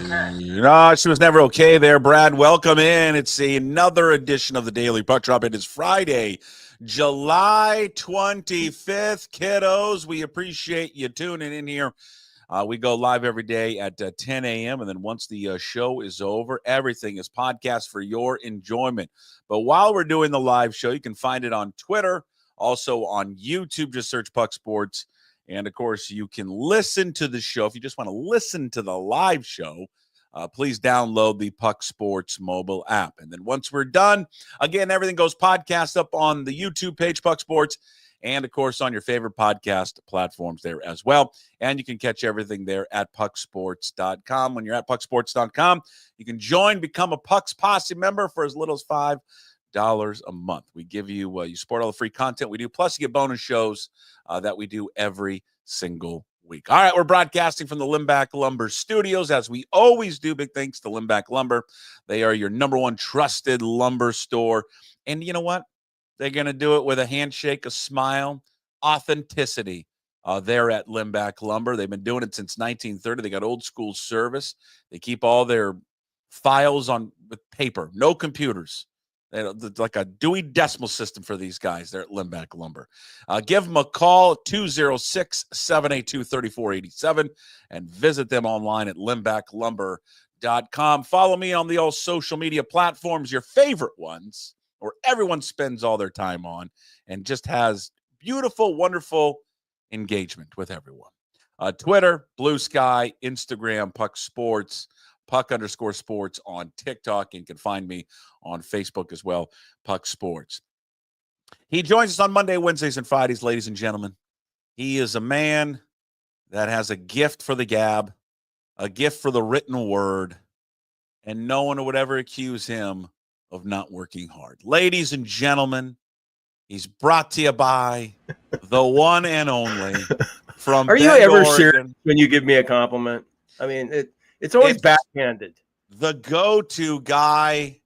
No, she was never okay there, Brad. Welcome in. It's another edition of the Daily Puck Drop. It is Friday, July 25th. Kiddos, we appreciate you tuning in here. We go live every day at 10 a.m. And then once the show is over, everything is podcast for your enjoyment. But while we're doing the live show, you can find it on Twitter, also on YouTube. Just search Puck Sports. And, of course, you can listen to the show. If you just want to listen to the live show, please download the Puck Sports mobile app. And then once we're done, again, everything goes podcast up on the YouTube page, Puck Sports, and, of course, on your favorite podcast platforms there as well. And you can catch everything there at pucksports.com. When you're at pucksports.com, you can become a Pucks Posse member for as little as $5 a month. We give you, you support all the free content we do, plus you get bonus shows that we do every single week. All right, we're broadcasting from the Limbach Lumber Studios, as we always do. Big thanks to Limbach Lumber. They are your number one trusted lumber store. And you know what? They're going to do it with a handshake, a smile, authenticity. There at Limbach Lumber. They've been doing it since 1930. They got old school service. They keep all their files with paper, no computers. It's like a Dewey Decimal System for these guys there at Limbach Lumber. Give them a call, 206-782-3487, and visit them online at limbachlumber.com. Follow me on the old social media platforms, your favorite ones, or everyone spends all their time on, and just has beautiful, wonderful engagement with everyone. Twitter, Blue Sky, Instagram, Puck Sports, Puck_sports on TikTok, and you can find me on Facebook as well, Puck Sports. He joins us on Monday, Wednesdays, and Fridays, ladies and gentlemen. He is a man that has a gift for the gab, a gift for the written word, and no one would ever accuse him of not working hard. Ladies and gentlemen, he's brought to you by the one and only from Are Bend, you ever Oregon. serious when you give me a compliment? I mean, it's always backhanded. The go-to guy,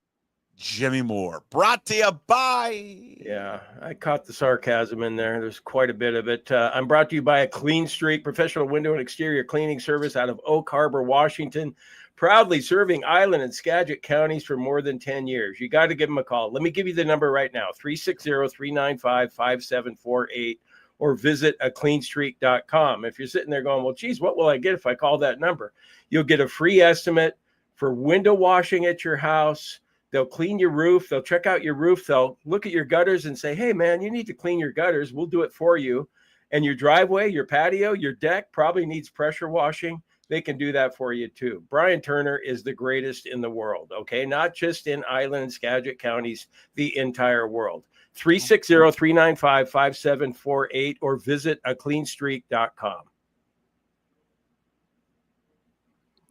Jimmy Moore. Brought to you by... Yeah, I caught the sarcasm in there. There's quite a bit of it. I'm brought to you by a Clean Streak, professional window and exterior cleaning service out of Oak Harbor, Washington, proudly serving Island and Skagit counties for more than 10 years. You got to give them a call. Let me give you the number right now, 360-395-5748, or visit cleanstreak.com. If you're sitting there going, well, geez, what will I get if I call that number? You'll get a free estimate for window washing at your house. They'll clean your roof. They'll check out your roof. They'll look at your gutters and say, hey, man, you need to clean your gutters. We'll do it for you. And your driveway, your patio, your deck probably needs pressure washing. They can do that for you, too. Brian Turner is the greatest in the world, okay? Not just in Island and Skagit counties, the entire world. 360-395-5748, or visit cleanstreak.com.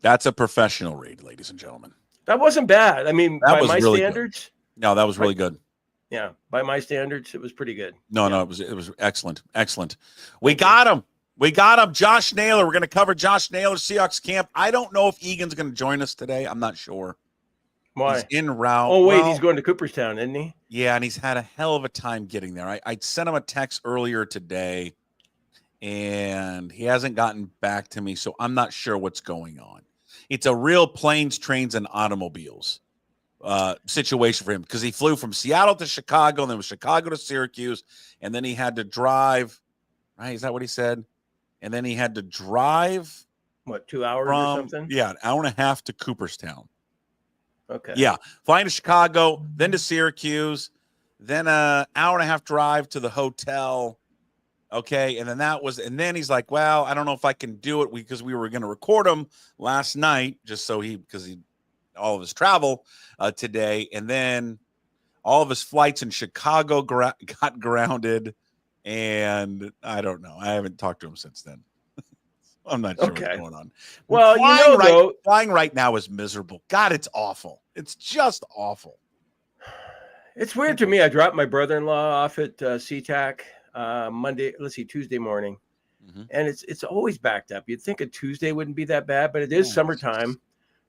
That's a professional read, ladies and gentlemen. That wasn't bad. I mean, that by was my really standards. Good. No, that was really good. Yeah, by my standards, it was pretty good. No, it was excellent. Excellent. We got him. Josh Naylor. We're going to cover Josh Naylor, Seahawks camp. I don't know if Egan's going to join us today. I'm not sure. Why? He's en route. Oh, wait, he's going to Cooperstown, isn't he? Yeah, and he's had a hell of a time getting there. I sent him a text earlier today, and he hasn't gotten back to me, so I'm not sure what's going on. It's a real planes, trains, and automobiles situation for him, because he flew from Seattle to Chicago, and then from Chicago to Syracuse, and then he had to drive, right? Is that what he said? And then he had to drive. What, 2 hours or something? Yeah, an hour and a half to Cooperstown. Okay. Yeah, flying to Chicago, then to Syracuse, then an hour and a half drive to the hotel. Okay, and then he's like, well, I don't know if I can do it because we were going to record him last night, just so because all of his travel today, and then all of his flights in Chicago got grounded, and I don't know. I haven't talked to him since then. I'm not sure what's going on. Well, flying right now is miserable. God, it's awful. It's just awful. It's weird to me. I dropped my brother-in-law off at SeaTac Tuesday morning. Mm-hmm. And it's always backed up. You'd think a Tuesday wouldn't be that bad, but it is summertime.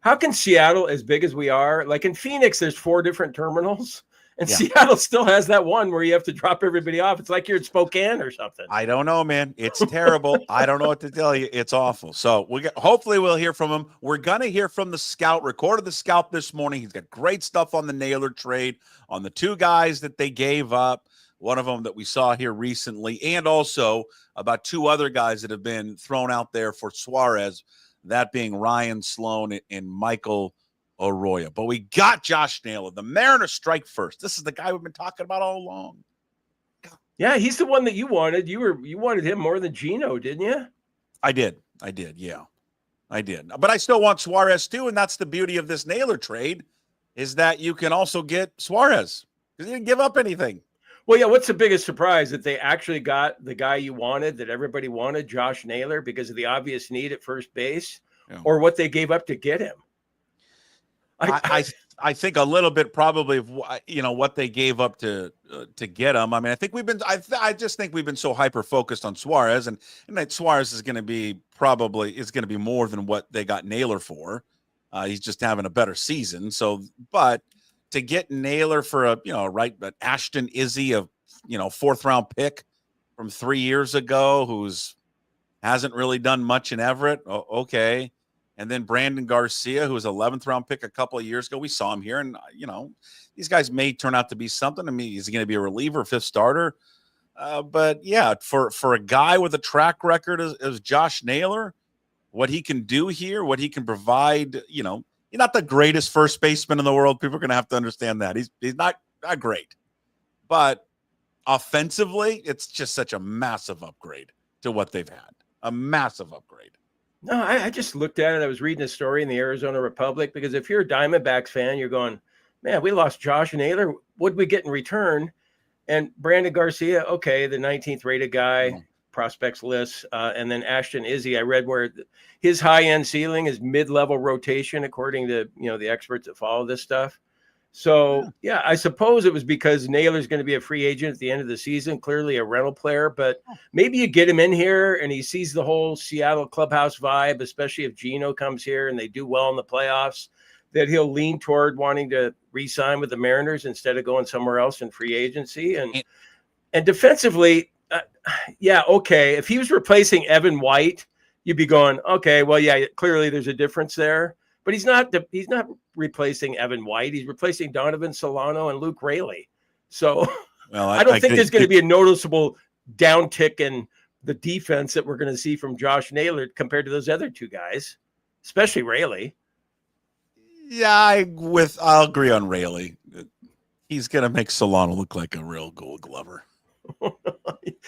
How can Seattle, as big as we are, like in Phoenix, there's 4 different terminals, And Seattle still has that one where you have to drop everybody off. It's like you're in Spokane or something. I don't know, man. It's terrible. I don't know what to tell you. It's awful. So hopefully we'll hear from him. We're going to hear from the scout. Recorded the scout this morning. He's got great stuff on the Naylor trade, on the two guys that they gave up, one of them that we saw here recently, and also about two other guys that have been thrown out there for Suarez, that being Ryan Sloan and Michael Arroyo. But we got Josh Naylor. The Mariners strike first. This is the guy we've been talking about all along. Yeah, he's the one that you wanted. You wanted him more than Gino, didn't you? I did. Yeah, I did. But I still want Suarez too, and that's the beauty of this Naylor trade, is that you can also get Suarez because he didn't give up anything. Well, yeah, what's the biggest surprise? That they actually got the guy you wanted, that everybody wanted, Josh Naylor, because of the obvious need at first base, or what they gave up to get him? I think a little bit probably of what they gave up to get him. I mean, I just think we've been so hyper focused on Suarez, and that Suarez is going to be more than what they got Naylor for. He's just having a better season. So, but to get Naylor for but Ashton Izzi, a fourth round pick from 3 years ago, who's hasn't really done much in Everett. Okay. And then Brandyn Garcia, who was 11th round pick a couple of years ago. We saw him here, and these guys may turn out to be something. I mean, is he going to be a reliever, fifth starter? But yeah, for a guy with a track record as Josh Naylor, what he can do here, what he can provide, he's not the greatest first baseman in the world. People are going to have to understand that. He's not great. But offensively, it's just such a massive upgrade to what they've had. A massive upgrade. No, I just looked at it. I was reading a story in the Arizona Republic, because if you're a Diamondbacks fan, you're going, man, we lost Josh Naylor. What did we get in return? And Brandyn Garcia, okay, the 19th rated guy, prospects list. And then Ashton Izzi, I read where his high-end ceiling is mid-level rotation, according to, the experts that follow this stuff. So, yeah, I suppose it was because Naylor's going to be a free agent at the end of the season, clearly a rental player. But maybe you get him in here and he sees the whole Seattle clubhouse vibe, especially if Gino comes here and they do well in the playoffs, that he'll lean toward wanting to re-sign with the Mariners instead of going somewhere else in free agency. And defensively, okay, if he was replacing Evan White, you'd be going, okay, well, yeah, clearly there's a difference there. But he's not replacing Evan White. He's replacing Donovan Solano and Luke Raley. So I don't think there's going to be a noticeable downtick in the defense that we're going to see from Josh Naylor compared to those other two guys, especially Raley. Yeah, I'll agree on Raley. He's going to make Solano look like a real Gold Glover.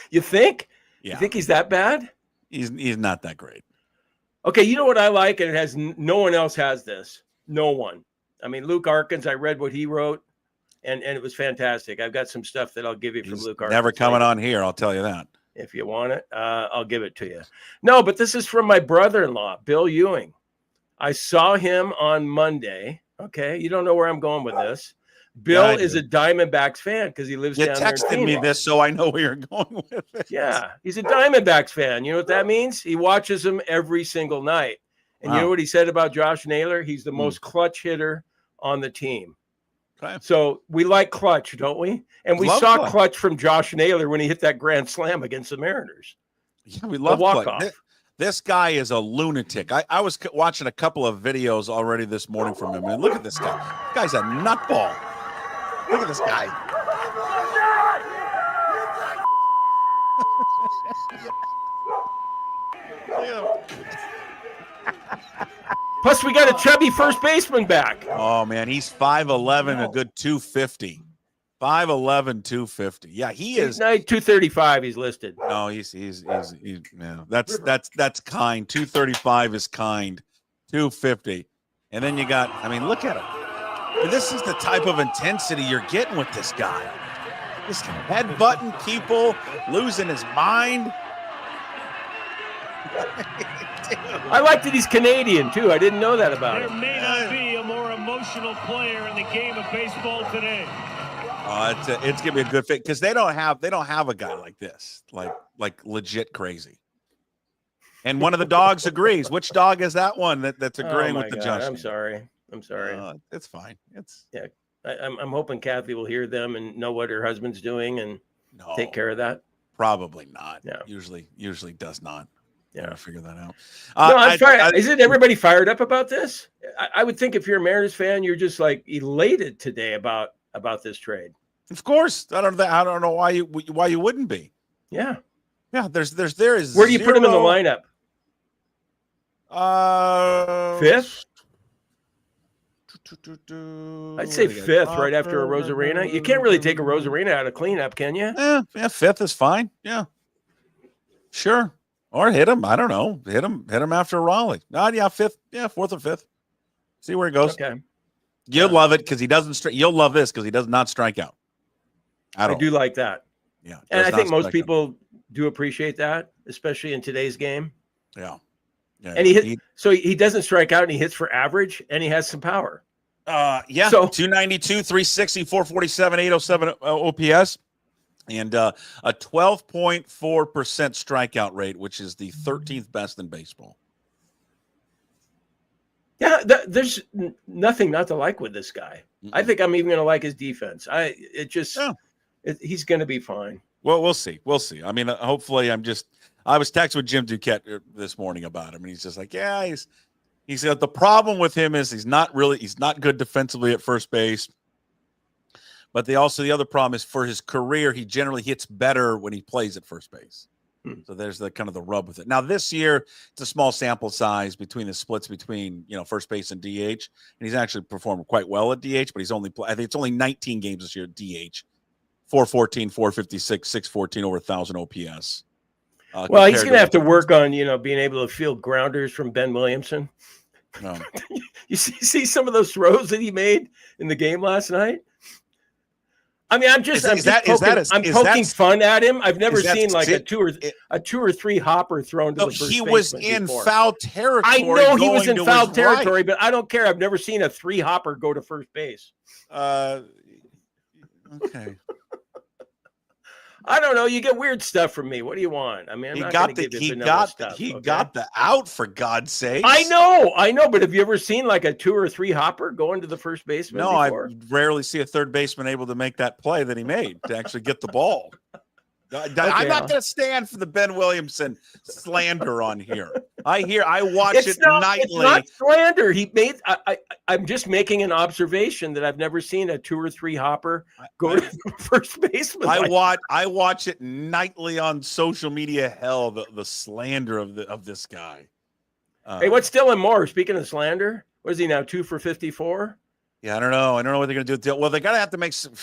You think? Yeah. You think he's that bad? He's not that great. Okay, you know what I like, and it has no one else has this. No one. I mean, Luke Arkins, I read what he wrote, and it was fantastic. I've got some stuff that I'll give you from Luke Arkins. Never coming on here, I'll tell you that. If you want it, I'll give it to you. No, but this is from my brother-in-law, Bill Ewing. I saw him on Monday. Okay, you don't know where I'm going with this. Bill is a Diamondbacks fan because he lives down there. You texted me this, so I know where you're going with it. Yeah, he's a Diamondbacks fan. You know what that means? He watches them every single night. And you know what he said about Josh Naylor? He's the most clutch hitter on the team. Okay. So we like clutch, don't we? And we saw clutch from Josh Naylor when he hit that grand slam against the Mariners. Yeah, we love clutch. This guy is a lunatic. I was watching a couple of videos already this morning from him. And look at this guy. This guy's a nutball. Look at this guy. Plus, we got a chubby first baseman back. Oh, man. He's 5'11", a good 250. 5'11", 250. Yeah, he is. 235. He's listed. No, he's yeah. That's kind. 235 is kind. 250, and then you got. I mean, look at him. I mean, this is the type of intensity you're getting with this guy. This headbutting people, losing his mind. I like that he's Canadian too. I didn't know that about him. There may not be a more emotional player in the game of baseball today. It's gonna be a good fit because they don't have a guy like this, like legit crazy. And one of the dogs agrees. Which dog is that one that's agreeing with the judge? I'm sorry. It's fine. I'm hoping Kathy will hear them and know what her husband's doing and take care of that. Probably not. Yeah. Usually does not. Yeah. I'll figure that out. No, I'm fired. Isn't everybody fired up about this? I would think if you're a Mariners fan, you're just like elated today about this trade. Of course. I don't know why you wouldn't be. Yeah. Yeah. There is. Where do you put him in the lineup? Fifth? I'd say fifth, right after a Rosarena. You can't really take a Rosarena out of cleanup, can you? Yeah, fifth is fine. Yeah. Sure. Or hit him. I don't know. Hit him after Raleigh. Yeah, fifth. Yeah, fourth or fifth. See where it goes. Okay. You'll love it because he doesn't. You'll love this because he does not strike out. I do like that. Yeah, and I think most people do appreciate that, especially in today's game. Yeah. And he doesn't strike out and he hits for average and he has some power. Yeah. So 292, 360, 447, 807 OPS. And a 12.4% strikeout rate, which is the 13th best in baseball. Yeah, there's nothing not to like with this guy. Mm-hmm. I think I'm even going to like his defense. He's going to be fine. Well, we'll see. I mean, hopefully I was texting with Jim Duquette this morning about him, and he's just like, yeah, he said the problem with him is he's not good defensively at first base. But the other problem is for his career, he generally hits better when he plays at first base. So there's the kind of the rub with it. Now this year, it's a small sample size between the splits between first base and DH, and he's actually performed quite well at DH. But I think it's only 19 games this year at DH, 414, 456, 614 over 1,000 OPS. Well, he's going to have to work on being able to field grounders from Ben Williamson. No. You see some of those throws that he made in the game last night. I mean, I'm poking fun at him. I've never seen like a two or three hopper thrown to the first baseman. He was in foul territory. I know he was in foul territory, but I don't care. I've never seen a three hopper go to first base. Okay. I don't know. You get weird stuff from me. What do you want? I mean, he got the out, for God's sake. I know. But have you ever seen like a two or three hopper going to the first baseman? No, before? I rarely see a third baseman able to make that play that he made to actually get the ball. I'm not going to stand for the Ben Williamson slander on here. I watch it nightly. It's not slander. I'm just making an observation that I've never seen a two or three hopper go to first baseman. I watch it nightly on social media. Hell, the slander of this guy. Hey, what's Dylan Moore? Speaking of slander, what is he now? 2 for 54? Yeah, I don't know what they're going to do. Well, they got to have to make some.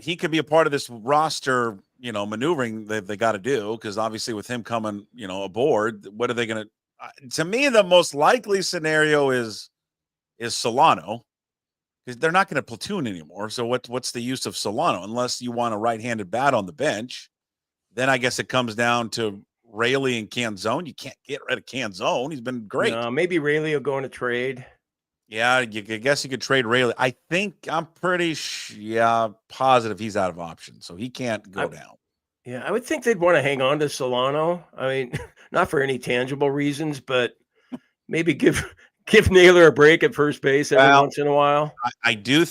He could be a part of this roster, maneuvering that they got to do, because obviously with him coming, aboard, what are they going to? To me, the most likely scenario is Solano, because they're not going to platoon anymore. So what's the use of Solano unless you want a right-handed bat on the bench? Then I guess it comes down to Raley and Canzone. You can't get rid of Canzone. He's been great. No, maybe Raley will go in a trade. Yeah, I guess you could trade Raley. I'm pretty positive he's out of option, so he can't go down. Yeah, I would think they'd want to hang on to Solano. I mean, not for any tangible reasons, but maybe give Naylor a break at first base once in a while. I do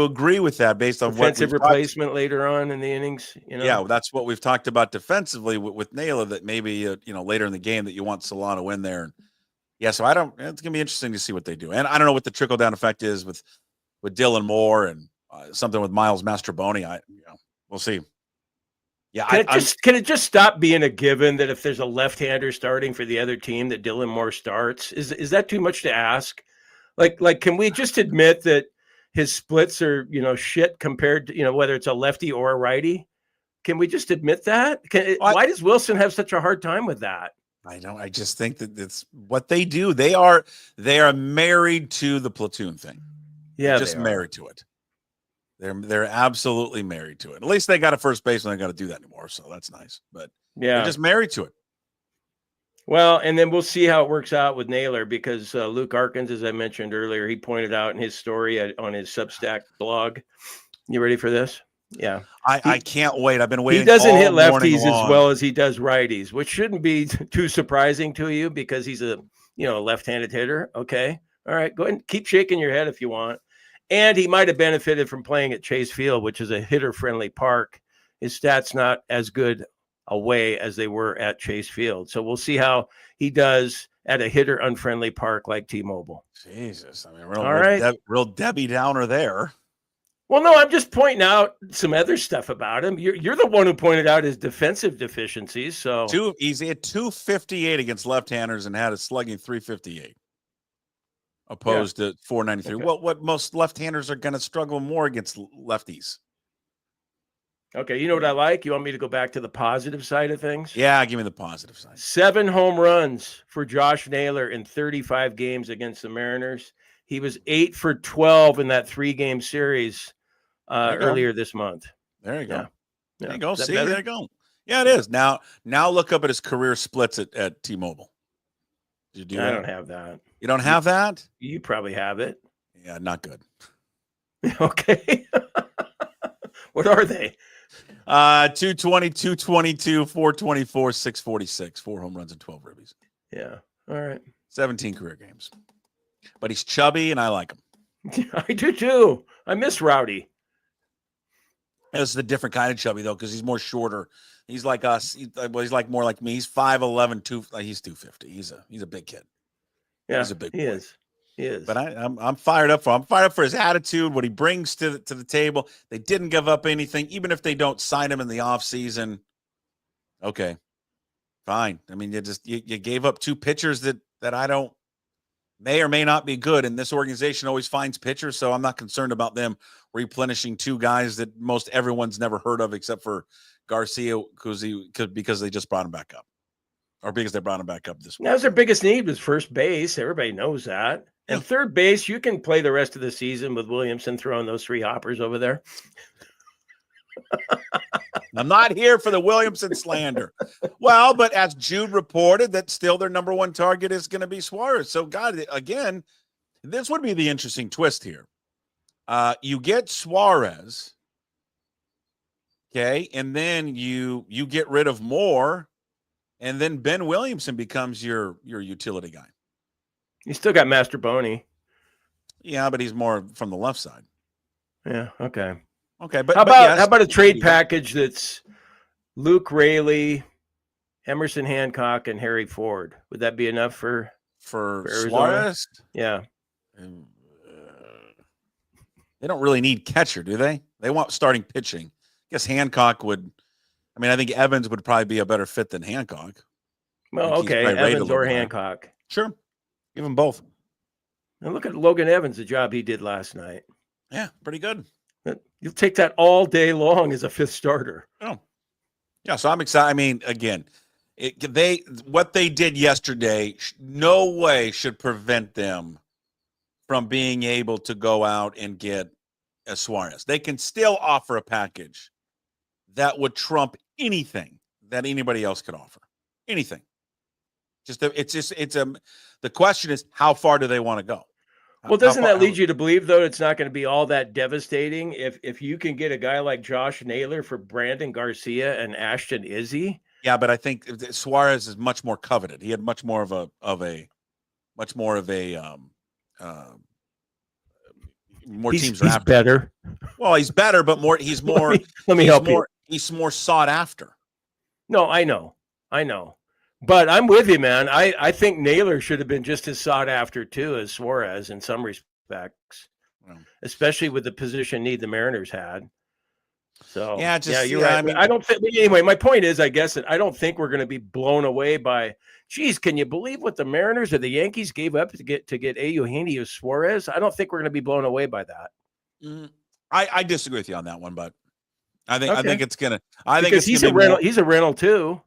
agree with that based on defensive replacement later on in the innings. Yeah, that's what we've talked about defensively with Naylor. That maybe later in the game that you want Solano in there. Yeah, so it's gonna be interesting to see what they do, and I don't know what the trickle down effect is with Dylan Moore and something with Miles Mastroboni. We'll see. Yeah, can it just stop being a given that if there's a left-hander starting for the other team that Dylan Moore starts? Is that too much to ask? Like, can we just admit that his splits are shit compared to whether it's a lefty or a righty? Can we just admit that? Why does Wilson have such a hard time with that? I just think that it's what they do. They are married to the platoon thing. Yeah, just married to it. They're absolutely married to it. At least they got a first baseman. They got to do that anymore, so that's nice. But they're just married to it. Well, and then we'll see how it works out with Naylor, because Luke Arkins, as I mentioned earlier, he pointed out in his story on his Substack blog. You ready for this? Yeah, I can't wait. I've been waiting. He doesn't hit lefties as well as he does righties, which shouldn't be too surprising to you because he's a left-handed hitter. Okay, all right, go ahead and keep shaking your head if you want. And he might have benefited from playing at Chase Field, which is a hitter-friendly park. His stats not as good away as they were at Chase Field. So we'll see how he does at a hitter-unfriendly park like T-Mobile. Jesus. I mean, real Debbie Downer there. Well, no, I'm just pointing out some other stuff about him. You're the one who pointed out his defensive deficiencies. So He had 258 against left-handers and had a slugging 358 opposed to 493. Okay. What most left-handers are going to struggle more against lefties. Okay, you know what I like? You want me to go back to the positive side of things? Yeah, give me the positive side. 7 home runs for Josh Naylor in 35 games against the Mariners. He was 8 for 12 in that 3-game series earlier this month. There you go. Yeah. There you go. See, better? there you go. Yeah, it is. Now look up at his career splits at T-Mobile. Did you do that? I don't have that. You don't have that? You probably have it. Yeah, not good. Okay. What are they? 220, 222, 424, 646. 4 home runs and 12 ribbies. Yeah. All right. 17 career games. But he's chubby, and I like him. I do too. I miss Rowdy. This is a different kind of chubby, though, because he's more shorter. He's like us. He's like more like me. He's 5'11", he's 250. He's a big kid. Yeah, he's a big boy. He is. But I'm fired up for him. I'm fired up for his attitude, what he brings to the table. They didn't give up anything, even if they don't sign him in the offseason. Okay, fine. I mean, you gave up 2 pitchers that I don't may or may not be good, and this organization always finds pitchers, so I'm not concerned about them replenishing 2 guys that most everyone's never heard of except for Garcia because they just brought him back up. Or because they brought him back up this week. That was their biggest need was first base. Everybody knows that. And third base, you can play the rest of the season with Williamson throwing those 3 hoppers over there. I'm not here for the Williamson slander. Well, but as Jude reported, that still their number 1 target is going to be Suarez. So, God, again, this would be the interesting twist here. You get Suarez, okay, and then you get rid of Moore. And then Ben Williamson becomes your utility guy. You still got Master Boney. Yeah, but he's more from the left side. Yeah, okay. Okay, but how about a trade package that's Luke Raley, Emerson Hancock, and Harry Ford? Would that be enough for Suarez? Yeah. They don't really need catcher, do they? They want starting pitching. I guess Hancock would. I mean, I think Evans would probably be a better fit than Hancock. Well, okay, Evans or Hancock. Sure. Give them both. And look at Logan Evans, the job he did last night. Yeah, pretty good. You'll take that all day long as a 5th starter. Oh. Yeah, so I'm excited. I mean, again, what they did yesterday, no way should prevent them from being able to go out and get a Suarez. They can still offer a package that would trump anything that anybody else could offer. Anything. The question is, how far do they want to go? Well, doesn't that lead you to believe, though, it's not going to be all that devastating if you can get a guy like Josh Naylor for Brandyn, Garcia, and Ashton Izzi? Yeah, but I think Suarez is much more coveted. He had much more of a more he's, teams are he's after. Better. Well, he's better, but he's more. Let me help you. He's more sought after. No, I know. But I'm with you, man. I think Naylor should have been just as sought after, too, as Suarez in some respects, especially with the position need the Mariners had. So, you're right. I mean, I don't think, anyway, my point is, I guess, that I don't think we're going to be blown away by, geez, can you believe what the Mariners or the Yankees gave up to get Eugenio Suarez? I don't think we're going to be blown away by that. I disagree with you on that one, but I think it's going to. Because he's a rental. He's a rental, too.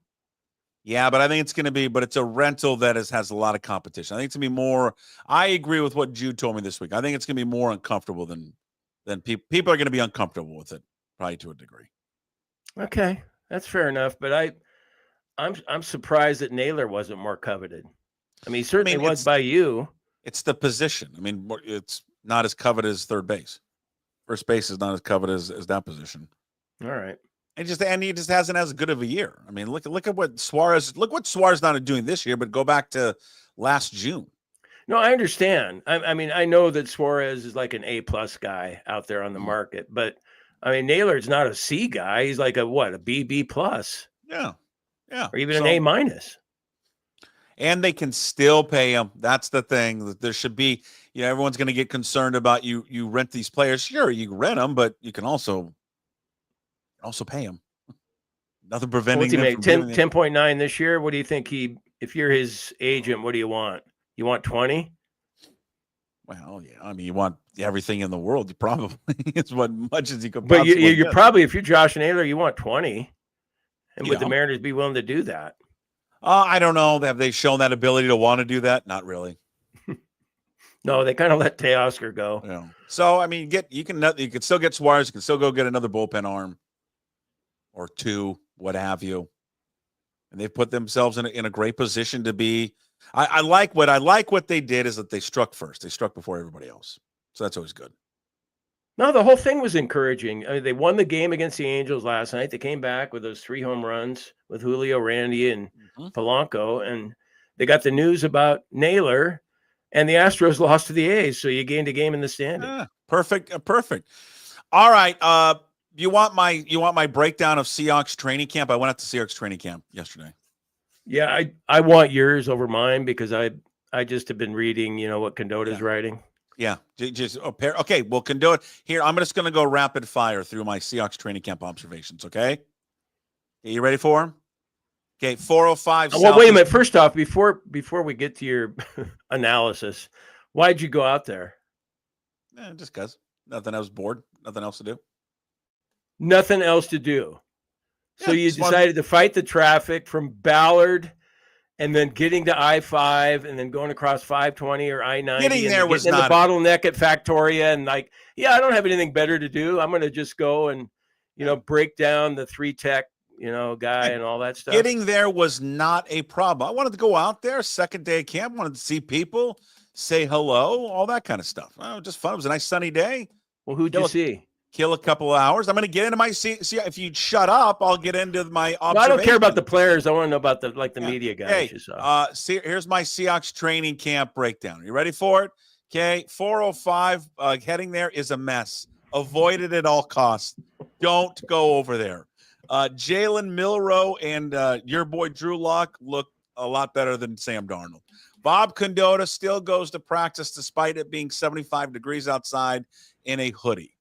Yeah, but I think it's going to be, but it's a rental that has a lot of competition. I think it's going to be more. I agree with what Jude told me this week. I think it's going to be more uncomfortable than people are going to be uncomfortable with it, probably to a degree. Okay, that's fair enough. But I'm surprised that Naylor wasn't more coveted. I mean, he certainly was by you. It's the position. I mean, it's not as coveted as third base. First base is not as coveted as that position. All right. And he just hasn't as good of a year. I mean, look at what Suarez not doing this year, but go back to last June. No, I understand. I mean, I know that Suarez is like an A+ guy out there on the market, but I mean, Naylor's not a C guy. He's like a B+, Yeah. Yeah. or even an A-. And they can still pay him. That's the thing. That there should be, everyone's going to get concerned about you rent these players. Sure, you can rent them, but you can also pay them. Nothing preventing What's he them make? from 10.9 this year. What do you think if you're his agent, what do you want? You want 20? Well, yeah. I mean, you want everything in the world. You probably as much as you could. But you're probably, if you're Josh Naylor, you want 20. And would the Mariners be willing to do that? I don't know. Have they shown that ability to want to do that? Not really. No, they kind of let Teoscar go. Yeah. So I mean, you can still get Suarez. You can still go get another bullpen arm or two, what have you. And they've put themselves in a great position to be. I like what they did is that they struck first. They struck before everybody else. So that's always good. No, the whole thing was encouraging. I mean, they won the game against the Angels last night. They came back with those 3 home runs with Julio, Randy, and Polanco, and they got the news about Naylor, and the Astros lost to the A's, so you gained a game in the standing. Perfect. All right. You want my breakdown of Seahawks training camp? I went out to Seahawks training camp yesterday. Yeah, I want yours over mine because I just have been reading, what Condotta's writing. Yeah, okay. Well, Condota here. I'm just going to go rapid fire through my Seahawks training camp observations. Okay, you ready for them? Okay, 405. Well, wait a minute. First off, before we get to your analysis, why'd you go out there? Just because nothing. I was bored. Nothing else to do. Nothing else to do. So you decided to fight the traffic from Ballard and then getting to I-5 and then going across 520 or I-90. Getting there was not the bottleneck at Factoria and I don't have anything better to do. I'm going to just go and, break down the 3-tech, guy and all that stuff. Getting there was not a problem. I wanted to go out there, second day of camp, wanted to see people, say hello, all that kind of stuff. Just fun. It was a nice sunny day. Well, who'd you see? Kill a couple of hours. I'm going to get into my see. If you shut up, I'll get into my observation. I don't care about the players. I want to know about the media guys. Hey, here's my Seahawks training camp breakdown. Are you ready for it? Okay, 405 heading there is a mess. Avoid it at all costs. Don't go over there. Jalen Milroe and your boy Drew Lock look a lot better than Sam Darnold. Bob Condotta still goes to practice despite it being 75 degrees outside in a hoodie.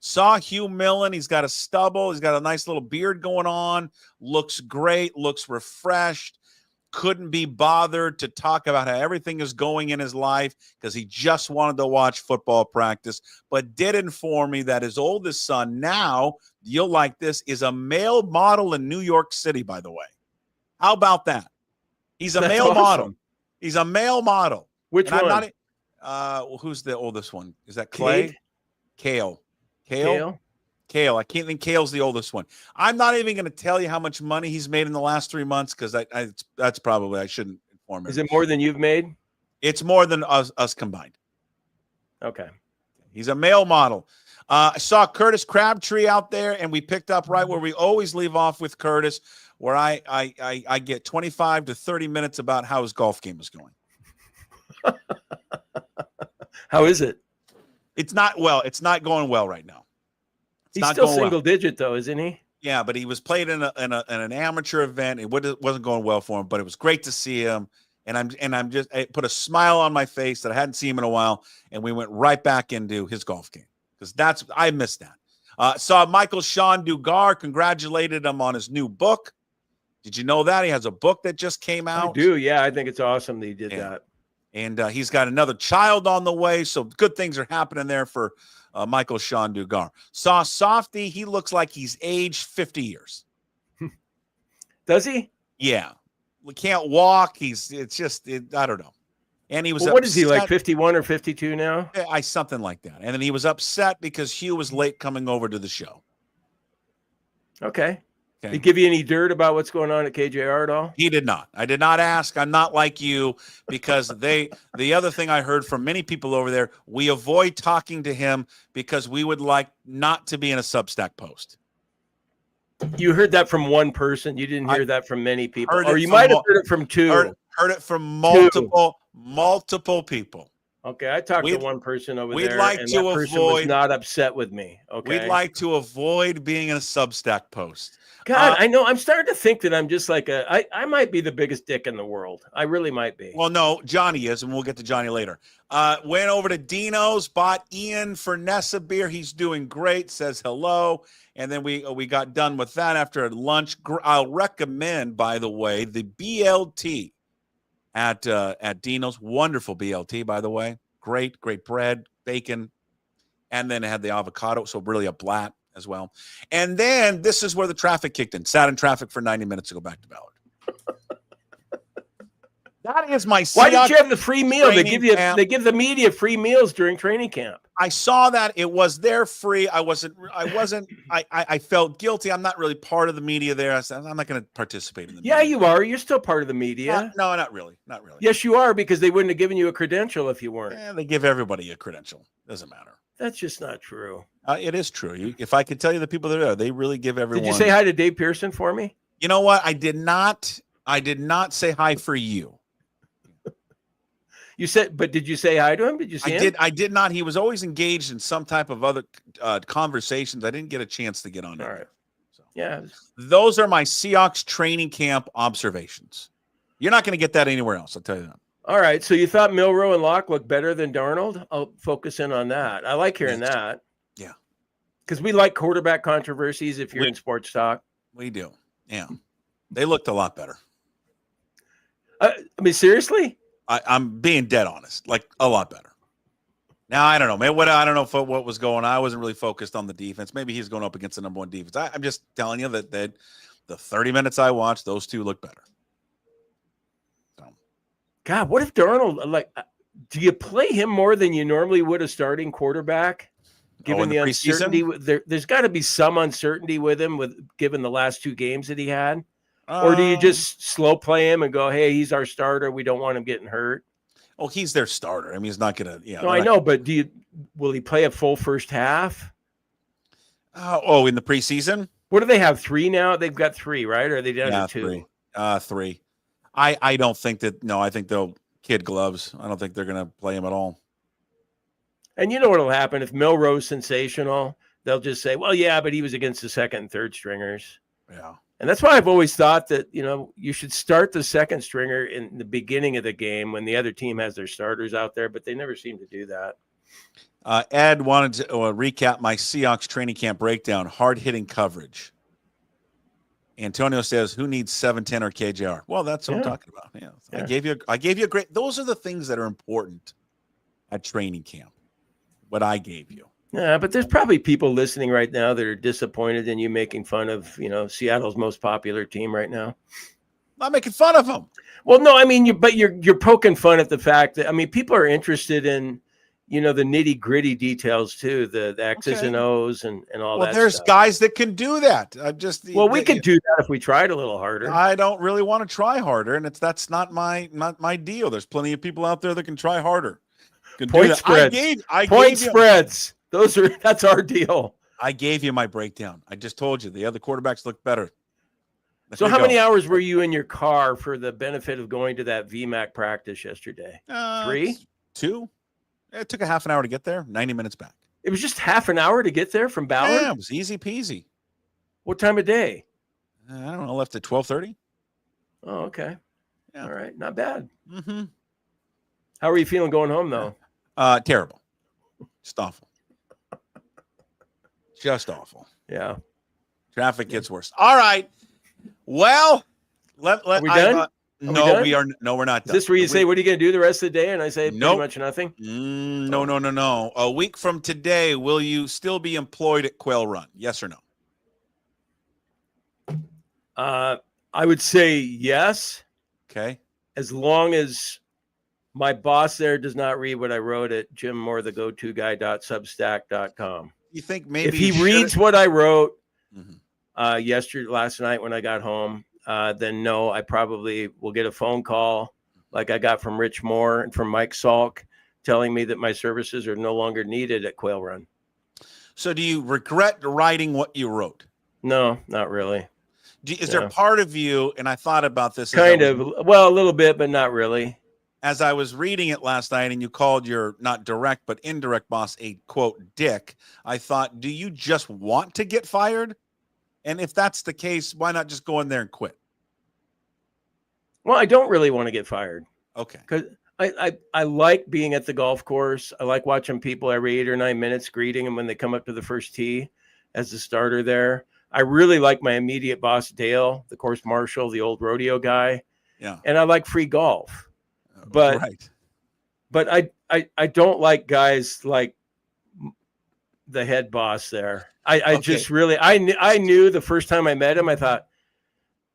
Saw Hugh Millen. He's got a stubble. He's got a nice little beard going on. Looks great. Looks refreshed. Couldn't be bothered to talk about how everything is going in his life because he just wanted to watch football practice, but did inform me that his oldest son now, you'll like this, is a male model in New York City, by the way. How about that? He's a male model. He's a male model. Which one? Who's the oldest one? Is that Clay? Kale. I can't think Kale's the oldest one. I'm not even going to tell you how much money he's made in the last 3 months because that's probably I shouldn't inform him. Is it more than you've made? It's more than us combined. Okay. He's a male model. I saw Curtis Crabtree out there, and we picked up right where we always leave off with Curtis, where I get 25 to 30 minutes about how his golf game is going. How is it? It's not going well right now. He's still single digit though, isn't he? Yeah, but he was played in an amateur event. It wasn't going well for him, but it was great to see him. And I put a smile on my face that I hadn't seen him in a while, and we went right back into his golf game because I missed that. Saw Michael Sean Dugar, congratulated him on his new book. Did you know that he has a book that just came out? I do. Yeah, I think it's awesome that he did that. And he's got another child on the way, so good things are happening there for Michael Sean Dugar. Saw Softy. He looks like he's aged 50 years. Does he? Yeah. We can't walk. I don't know. And he was what is he, like 51 or 52 now? Something like that. And then he was upset because Hugh was late coming over to the show. Okay. Did he give you any dirt about what's going on at KJR at all? He did not. I did not ask. I'm not like you because the other thing I heard from many people over there, we avoid talking to him because we would like not to be in a Substack post. You heard that from one person. You didn't hear that from many people. Or you might have heard it from two. Heard it from Multiple people. Okay, I talked to one person over we'd there, like and to that person was not upset with me. Okay, we'd like to avoid being in a Substack post. God, I know. I'm starting to think that I'm just like I might be the biggest dick in the world. I really might be. Well, no, Johnny is, and we'll get to Johnny later. Went over to Dino's, bought Ian Fernessa beer. He's doing great, says hello. And then we got done with that after lunch. I'll recommend, by the way, the BLT at Dino's. Wonderful BLT, by the way. Great bread, bacon, and then it had the avocado, so really a blat as well. And then this is where the traffic kicked in. Sat in traffic for 90 minutes to go back to Ballard. That is my. Why did you have the free meal? They give the media free meals during training camp. I saw that it was there free. I felt guilty. I'm not really part of the media there. I said, I'm not going to participate in the media. Yeah, you are. You're still part of the media. No, not really. Not really. Yes, you are, because they wouldn't have given you a credential if you weren't. Yeah, they give everybody a credential. Doesn't matter. That's just not true. It is true. If I could tell you the people that are there, they really give everyone. Did you say hi to Dave Pearson for me? You know what? I did not say hi for you. You said, but did you say hi to him? Did you see him? I did not. He was always engaged in some type of other conversations. I didn't get a chance to get on. All right. So, yeah. Those are my Seahawks training camp observations. You're not going to get that anywhere else. I'll tell you that. All right. So you thought Milroe and Locke looked better than Darnold? I'll focus in on that. I like hearing that. Yeah. Because we like quarterback controversies if you're in sports talk. We do. Yeah. They looked a lot better. I mean, seriously? I'm being dead honest, like a lot better. Now, I don't know, man. I don't know what was going on. I wasn't really focused on the defense. Maybe he's going up against the number one defense. I'm just telling you that the 30 minutes I watched, those two look better. So. God, what if Darnold, do you play him more than you normally would a starting quarterback? Given the uncertainty, there's got to be some uncertainty with him, given the last two games that he had. Or do you just slow play him and go, hey, he's our starter. We don't want him getting hurt. Oh, he's their starter. I mean, he's not going to, No, I know, but will he play a full first half? In the preseason? What do they have? 3 now? They've got 3, right? Or are they down to 2? 3. I don't think that, no, I think they'll kid gloves. I don't think they're going to play him at all. And you know what will happen if Milroe's sensational? They'll just say, well, yeah, but he was against the second and third stringers. Yeah. And that's why I've always thought that, you should start the second stringer in the beginning of the game when the other team has their starters out there, but they never seem to do that. Ed wanted to recap my Seahawks training camp breakdown, hard-hitting coverage. Antonio says, who needs 710 or KJR? Well, that's what I'm talking about. Yeah. I gave you a great – those are the things that are important at training camp, what I gave you. Yeah, but there's probably people listening right now that are disappointed in you making fun of, Seattle's most popular team right now. I'm not making fun of them. Well, no, I mean, you're poking fun at the fact that, people are interested in, the nitty gritty details too, the X's and O's and all that. Well, there's guys that can do that. We could do that if we tried a little harder. I don't really want to try harder, and that's not my deal. There's plenty of people out there that can try harder. Point spreads. Point spreads. That's our deal. I gave you my breakdown. I just told you the other quarterbacks look better. So how many hours were you in your car for the benefit of going to that VMAC practice yesterday? 3? 2. It took a half an hour to get there, 90 minutes back. It was just half an hour to get there from Ballard? Yeah, it was easy peasy. What time of day? I don't know, left at 12:30. Oh, okay. Yeah. All right, not bad. Mm-hmm. How are you feeling going home, though? Terrible. Just awful. Just awful. Yeah. Traffic gets worse. All right. Well, are we done? No, we are. No, we're not done. Is this where you say, what are you going to do the rest of the day? And I say, pretty much nothing. No. A week from today, will you still be employed at Quail Run? Yes or no? I would say yes. Okay. As long as my boss there does not read what I wrote at jimmoorethegotoguy.substack.com. You think maybe if he reads what I wrote last night when I got home, then no, I probably will get a phone call like I got from Rich Moore and from Mike Salk telling me that my services are no longer needed at Quail Run. So do you regret writing what you wrote? No, not really. Is there part of you, and I thought about this. Kind of, well, a little bit, but not really. as I was reading it last night and you called your not direct but indirect boss a quote dick, I thought, do you just want to get fired? And if that's the case, why not just go in there and quit? Well, I don't really want to get fired. Okay. Because I like being at the golf course. I like watching people every 8 or 9 minutes, greeting them when they come up to the first tee as the starter there. I really like my immediate boss, Dale, the course marshal, the old rodeo guy. Yeah. And I like free golf. But right. But I don't like guys like the head boss there. I just really I knew the first time I met him, I thought,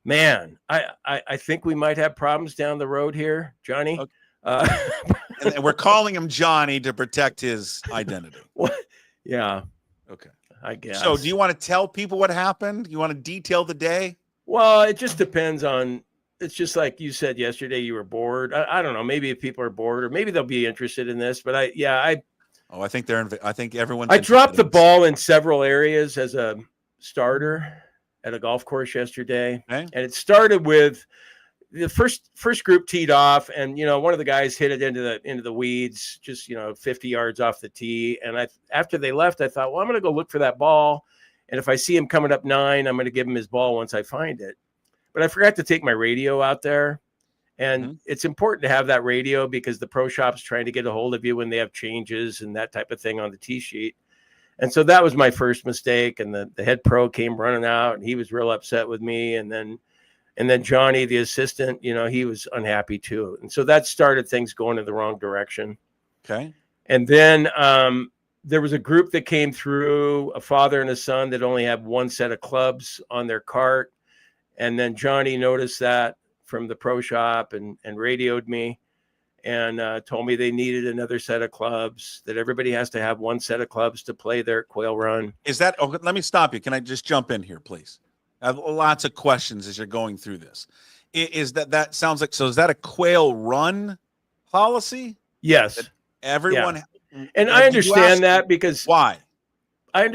man, I think we might have problems down the road here, Johnny. Okay. And we're calling him Johnny to protect his identity. Yeah. Okay. I guess. So do you want to tell people what happened? You want to detail the day? Well, it just depends on. It's just like you said yesterday, you were bored. I don't know. Maybe if people are bored, or maybe they'll be interested in this. But I think I think everyone's. I dropped the ball in several areas as a starter at a golf course yesterday, okay. And it started with the first group teed off, and one of the guys hit it into the weeds, just 50 yards off the tee. And after they left, I thought, well, I'm going to go look for that ball, and if I see him coming up 9, I'm going to give him his ball once I find it. But I forgot to take my radio out there. And it's important to have that radio because the pro shop's trying to get a hold of you when they have changes and that type of thing on the tee sheet. And so that was my first mistake. And the head pro came running out, and he was real upset with me. And then Johnny, the assistant, he was unhappy too. And so that started things going in the wrong direction. Okay. And then there was a group that came through, a father and a son that only had one set of clubs on their cart. And then Johnny noticed that from the pro shop and radioed me and told me they needed another set of clubs, that everybody has to have one set of clubs to play their quail run. Is that, okay, let me stop you. Can I just jump in here, please? I have lots of questions as you're going through this. Is that sounds like, so is that a quail run policy? Yes. That everyone. Yeah. And I understand that because why? I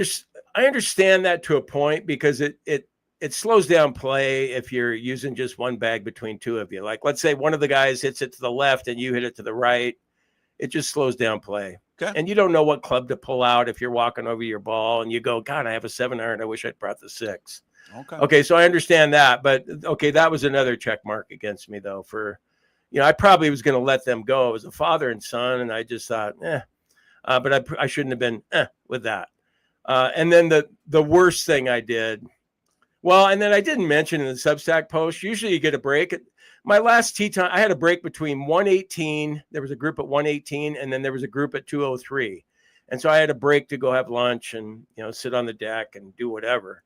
understand that to a point because it slows down play if you're using just one bag between two of you. Like, let's say one of the guys hits it to the left and you hit it to the right. It just slows down play. Okay. And you don't know what club to pull out if you're walking over your ball and you go, God, I have a 7-iron. I wish I'd brought the 6. Okay. So I understand that. But okay, that was another check mark against me, though, for, I probably was going to let them go. It was a father and son. And I just thought, but I shouldn't have been with that. And then the worst thing I did. Well, and then I didn't mention in the Substack post, usually you get a break. My last tee time, I had a break between 118. There was a group at 118, and then there was a group at 203. And so I had a break to go have lunch and, sit on the deck and do whatever.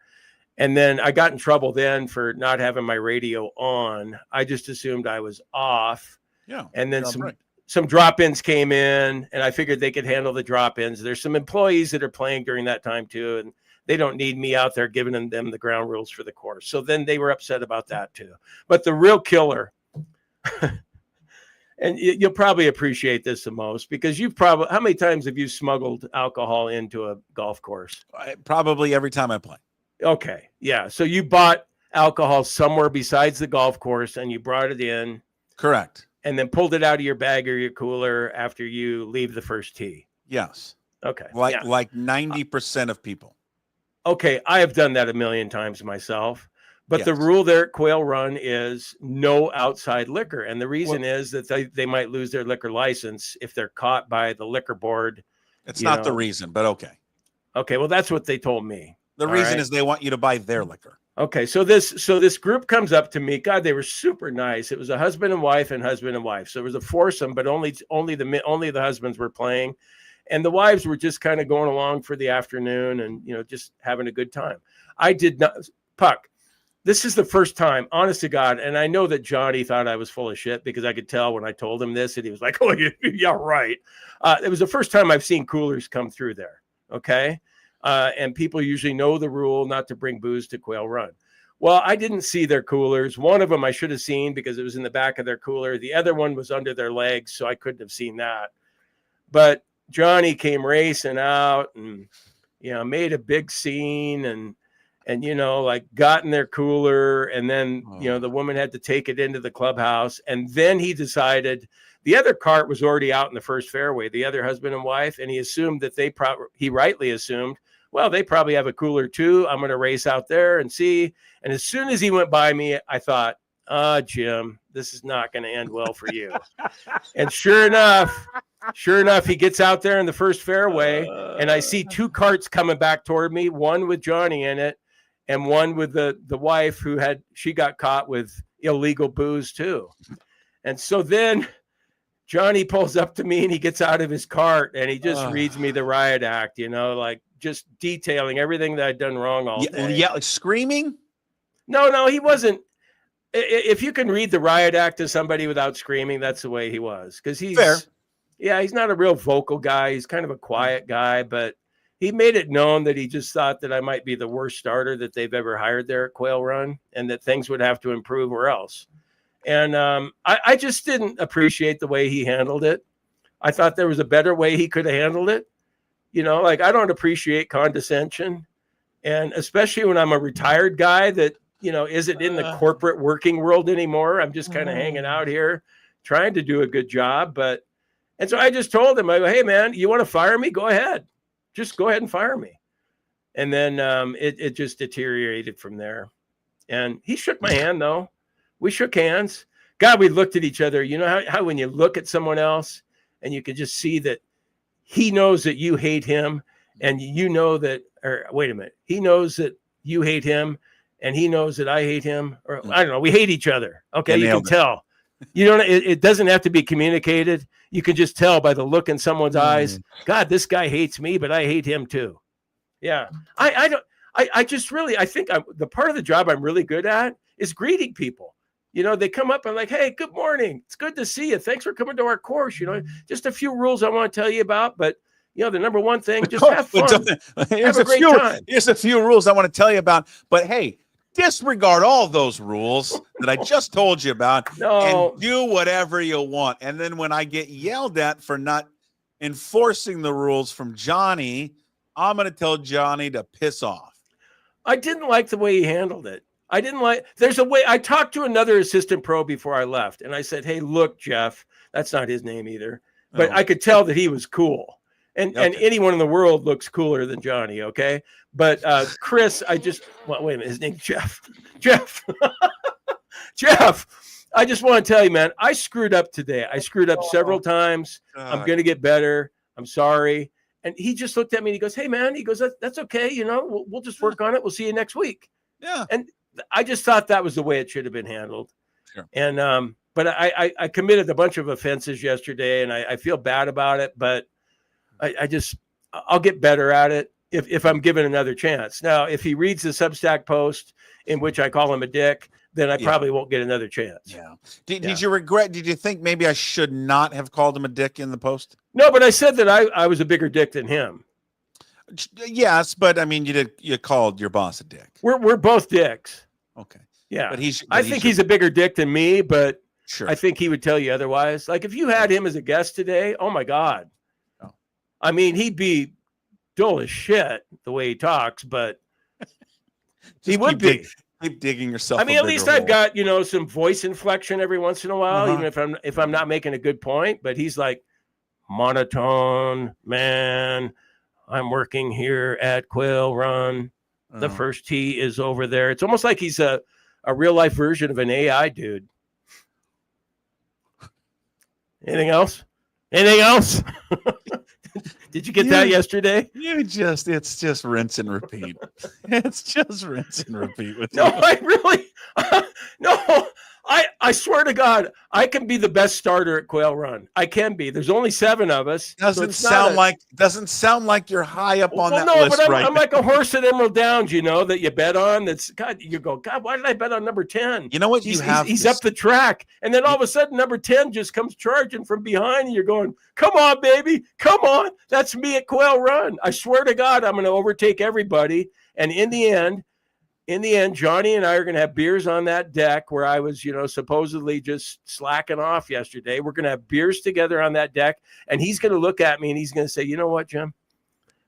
And then I got in trouble then for not having my radio on. I just assumed I was off. Yeah. And then some drop-ins came in, and I figured they could handle the drop-ins. There's some employees that are playing during that time too, and they don't need me out there giving them the ground rules for the course. So then they were upset about that too. But the real killer, and you'll probably appreciate this the most because how many times have you smuggled alcohol into a golf course? Probably every time I play. Okay. Yeah. So you bought alcohol somewhere besides the golf course and you brought it in. Correct. And then pulled it out of your bag or your cooler after you leave the first tee. Yes. Okay. Like 90% of people. Okay, I have done that a million times myself, but the rule there at Quail Run is no outside liquor. And the reason is that they might lose their liquor license if they're caught by the liquor board. It's not the reason, but okay. Okay, well, that's what they told me. The reason is they want you to buy their liquor. Okay, so this group comes up to me. God, they were super nice. It was a husband and wife and husband and wife. So it was a foursome, but only the husbands were playing. And the wives were just kind of going along for the afternoon and, just having a good time. I did not, Puck, this is the first time, honest to God, and I know that Johnny thought I was full of shit because I could tell when I told him this and he was like, oh, yeah, right. It was the first time I've seen coolers come through there, okay? And people usually know the rule not to bring booze to Quail Run. Well, I didn't see their coolers. One of them I should have seen because it was in the back of their cooler. The other one was under their legs, so I couldn't have seen that. But Johnny came racing out and, made a big scene and got in their cooler. And then, the woman had to take it into the clubhouse. And then he decided The other cart was already out in the first fairway, the other husband and wife, and he assumed that he rightly assumed, well, they probably have a cooler too. I'm going to race out there and see. And as soon as he went by me, I thought, Jim, this is not going to end well for you. And sure enough, he gets out there in the first fairway, and I see 2 carts coming back toward me, one with Johnny in it, and one with the wife she got caught with illegal booze too. And so then Johnny pulls up to me and he gets out of his cart and he just reads me the riot act, like just detailing everything that I'd done wrong all day. Yeah, like screaming? No, he wasn't. If you can read the riot act to somebody without screaming, that's the way he was. Because he's fair. Yeah, he's not a real vocal guy. He's kind of a quiet guy, but he made it known that he just thought that I might be the worst starter that they've ever hired there at Quail Run and that things would have to improve or else. And I just didn't appreciate the way he handled it. I thought there was a better way he could have handled it. Like I don't appreciate condescension. And especially when I'm a retired guy that, isn't in the corporate working world anymore. I'm just kind of hanging out here trying to do a good job. And so I just told him, I go, hey, man, you want to fire me? Go ahead. Just go ahead and fire me. And then it just deteriorated from there. And he shook my hand, though. We shook hands. God, we looked at each other. You know how when you look at someone else and you can just see that he knows that you hate him and he knows that you hate him and he knows that I hate him, or I don't know. We hate each other. Okay. You can tell. It doesn't have to be communicated. You can just tell by the look in someone's eyes. God, this guy hates me, but I hate him too. Yeah. I think the part of the job I'm really good at is greeting people. They come up and like, hey, good morning. It's good to see you. Thanks for coming to our course. Just a few rules I want to tell you about, but the number one thing, just have fun. Have a great time. Here's a few rules I want to tell you about, but hey, disregard all those rules that I just told you about and do whatever you want. And then when I get yelled at for not enforcing the rules from Johnny, I'm going to tell Johnny to piss off. I didn't like the way he handled it. There's a way. I talked to another assistant pro before I left and I said, hey, look, Jeff, that's not his name either, but I could tell that he was cool. And anyone in the world looks cooler than Johnny. Okay. But Chris, wait a minute. His name's Jeff. Jeff, I just want to tell you, man, I screwed up today. I screwed up several times. I'm going to get better. I'm sorry. And he just looked at me and he goes, hey, man, he goes, that's okay. We'll just work on it. We'll see you next week. Yeah. And I just thought that was the way it should have been handled. Sure. And, but I committed a bunch of offenses yesterday and I feel bad about it, but I'll get better at it if I'm given another chance. Now, if he reads the Substack post in which I call him a dick, then I probably won't get another chance. Yeah. Did you think maybe I should not have called him a dick in the post? No, but I said that I was a bigger dick than him. Yes, but I mean, you called your boss a dick. We're both dicks. Okay. Yeah. I think he's a bigger dick than me, but sure. I think he would tell you otherwise. Like if you had him as a guest today, oh my God. Oh. I mean, he'd be dull as shit the way he talks, but he would be. Keep digging yourself. I mean, at least I've got, some voice inflection every once in a while, even if I'm not making a good point, but he's like monotone, man. I'm working here at Quail Run. The first tee is over there. It's almost like he's a real life version of an AI dude. Anything else? Did you get that yesterday? It's just rinse and repeat. It's just rinse and repeat with you. I swear to God, I can be the best starter at Quail Run. I can be. There's only 7 of us. Doesn't sound like you're high up on that list, but right? I'm like a horse at Emerald Downs, that you bet on. That's God. You go, God, why did I bet on number 10? You know what? He's up the track, and then all of a sudden, number 10 just comes charging from behind, and you're going, "Come on, baby, come on!" That's me at Quail Run. I swear to God, I'm going to overtake everybody, and in the end, Johnny and I are going to have beers on that deck where I was, supposedly just slacking off yesterday. We're going to have beers together on that deck. And he's going to look at me and he's going to say, you know what, Jim?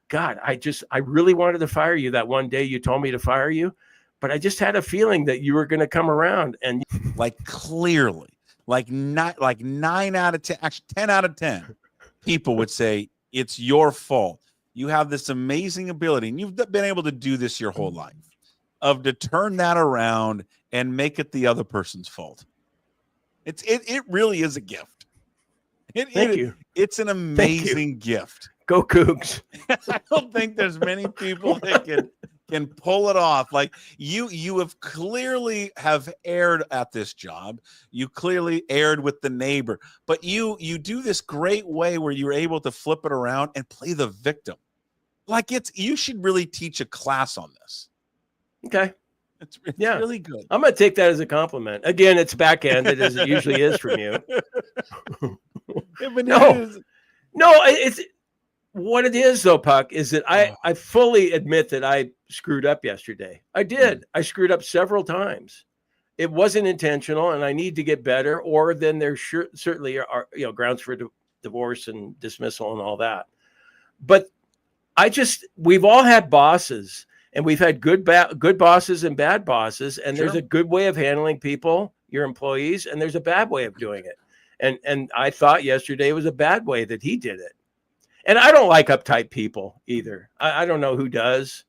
God, I really wanted to fire you that one day you told me to fire you. But I just had a feeling that you were going to come around. And like clearly, like 9 out of 10, actually 10 out of 10 people would say it's your fault. You have this amazing ability, and you've been able to do this your whole life, to turn that around and make it the other person's fault. It really is a gift. Thank you. It's an amazing gift. Go Cougs. I don't think there's many people that can pull it off. Like you have clearly have erred at this job. You clearly erred with the neighbor, but you do this great way where you're able to flip it around and play the victim. Like you should really teach a class on this. Okay. It's really good. I'm going to take that as a compliment. Again, it's backhanded as it usually is from you. No, it's what it is though, Puck, is that I fully admit that I screwed up yesterday. I did. I screwed up several times. It wasn't intentional, and I need to get better, or then there certainly are grounds for divorce and dismissal and all that. But we've all had bosses, and we've had good bosses and bad bosses, and there's a good way of handling people, your employees, and there's a bad way of doing it. And I thought yesterday was a bad way that he did it. And I don't like uptight people either. I don't know who does,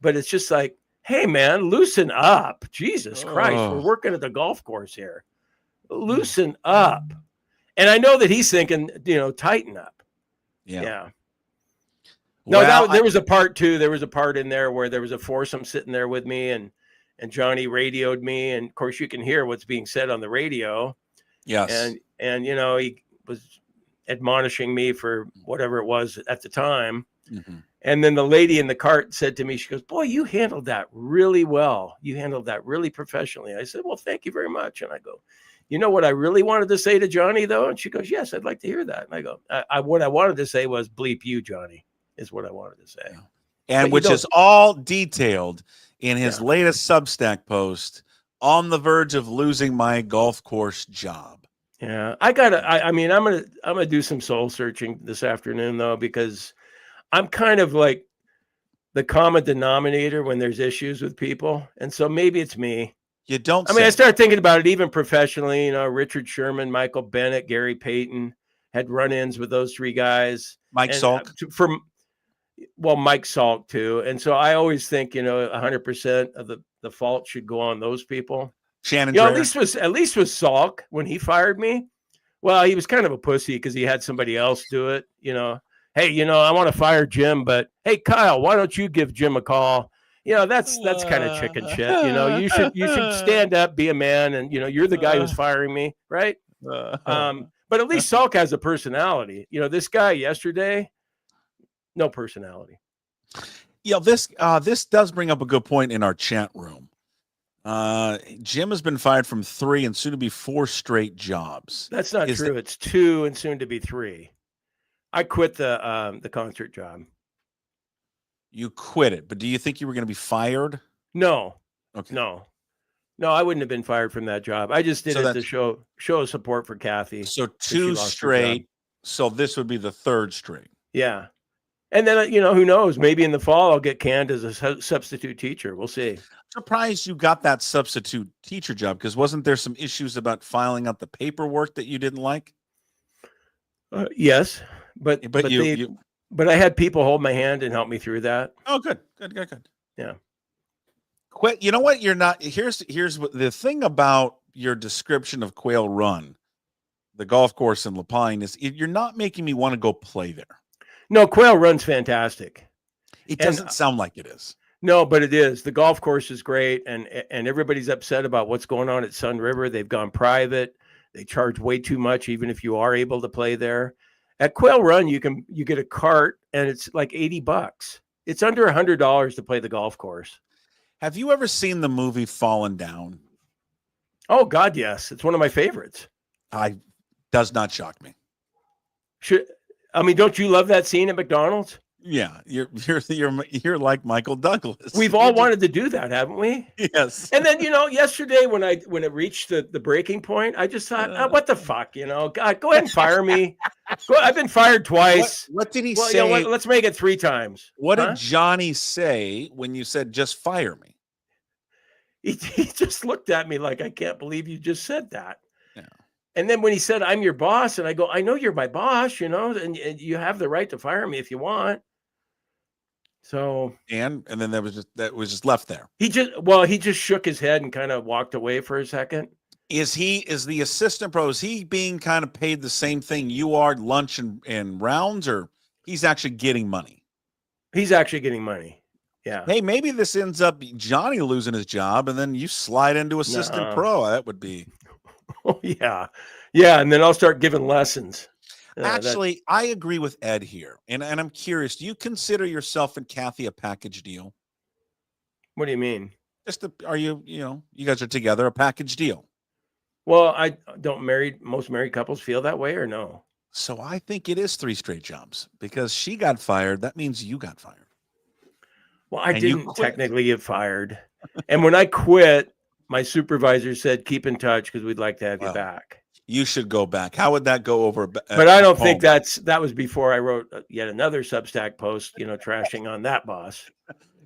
but it's just like, hey man, loosen up. Jesus Christ, we're working at the golf course here. Loosen up. And I know that he's thinking, tighten up. Yeah. No, there was a part too. There was a part in there where there was a foursome sitting there with me, and Johnny radioed me, and of course you can hear what's being said on the radio. Yes. And he was admonishing me for whatever it was at the time. Mm-hmm. And then the lady in the cart said to me, she goes, "Boy, you handled that really well. You handled that really professionally." I said, "Well, thank you very much." And I go, "You know what I really wanted to say to Johnny though?" And she goes, "Yes, I'd like to hear that." And I go, what I wanted to say was bleep you, Johnny, is what I wanted to say. And which is all detailed in his latest Substack post, "On the verge of losing my golf course job." Yeah, I'm gonna do some soul searching this afternoon though, because I'm kind of like the common denominator when there's issues with people, and so maybe it's me. You don't. I started thinking about it even professionally. Richard Sherman, Michael Bennett, Gary Payton had run-ins with those three guys. Mike Salk. Mike Salk too, and so I always think 100% of the fault should go on those people. Shannon, at least with Salk when he fired me. Well, he was kind of a pussy because he had somebody else do it. Hey, I want to fire Jim, but hey, Kyle, why don't you give Jim a call? That's kind of chicken shit. You should stand up, be a man, and you're the guy who's firing me, right? But at least Salk has a personality. This guy yesterday, no personality. This does bring up a good point in our chat room. Jim has been fired from 3 and soon to be 4 straight jobs. That's not true. It's 2 and soon to be 3. I quit the concert job. You quit it, but do you think you were going to be fired? No. Okay. No, I wouldn't have been fired from that job. I just did it to show support for Kathy. So 2 straight. So this would be the 3rd straight. Yeah. And then, who knows? Maybe in the fall I'll get canned as a substitute teacher. We'll see. Surprised you got that substitute teacher job, because wasn't there some issues about filing out the paperwork that you didn't like? Yes, but I had people hold my hand and help me through that. Oh, good. Yeah. Quit. You know what? You're not. Here's what the thing about your description of Quail Run, the golf course in Lapine, is you're not making me want to go play there. No, Quail Run's fantastic. It doesn't sound like it is. No, but it is. The golf course is great, and everybody's upset about what's going on at Sun River. They've gone private. They charge way too much, even if you are able to play there. At Quail Run, you get a cart, and it's like $80. It's under $100 to play the golf course. Have you ever seen the movie Fallen Down? Oh God, yes. It's one of my favorites. Does not shock me. Don't you love that scene at McDonald's? Yeah, you're like Michael Douglas. We've all wanted to do that, haven't we? Yes. And then yesterday when it reached the breaking point, I just thought, what the fuck, God, go ahead and fire me. I've been fired twice. What did he say? Let's make it 3 times. What did Johnny say when you said just fire me? He just looked at me like, I can't believe you just said that. Yeah. And then when he said, "I'm your boss," and I go, "I know you're my boss, and you have the right to fire me if you want." So and then that was just left there. he just shook his head and kind of walked away for a second. Is the assistant pro? Is he being kind of paid the same thing you are, lunch and rounds, or he's actually getting money? He's actually getting money. Yeah. Hey, maybe this ends up Johnny losing his job, and then you slide into assistant pro. That would be. Oh, yeah. And then I'll start giving lessons. Actually, I agree with Ed here, and I'm curious. Do you consider yourself and Kathy a package deal? What do you mean? Are you you guys are together, a package deal? Well, I don't most married couples feel that way, or no? So I think it is 3 straight jobs because she got fired. That means you got fired. Well, I didn't technically get fired. And when I quit, my supervisor said, "Keep in touch because we'd like to have you back." You should go back. How would that go over? But I don't think that was before I wrote yet another Substack post, trashing on that boss.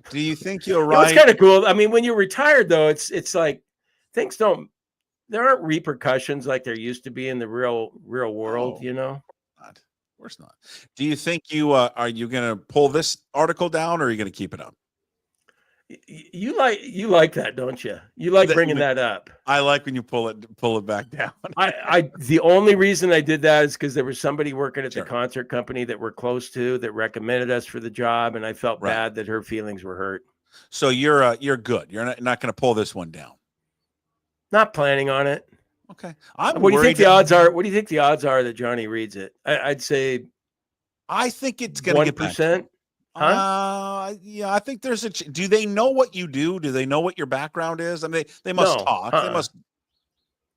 Do you think you're right? It's kind of cool. I mean, when you're retired, though, it's like things there aren't repercussions like there used to be in the real world, Not. Of course not. Do you think are you going to pull this article down, or are you going to keep it up? You like that, don't you? You like bringing that up. I like when you pull it back down. The only reason I did that is because there was somebody working at the concert company that we're close to that recommended us for the job, and I felt bad that her feelings were hurt. So you're good. You're not going to pull this one down. Not planning on it. Okay. What do you think the odds are? What do you think the odds are that Johnny reads it? I'd say. I think it's going to get 1%. Huh? Yeah, I think there's do they know what you do? Do they know what your background is? I mean, they must talk. They must.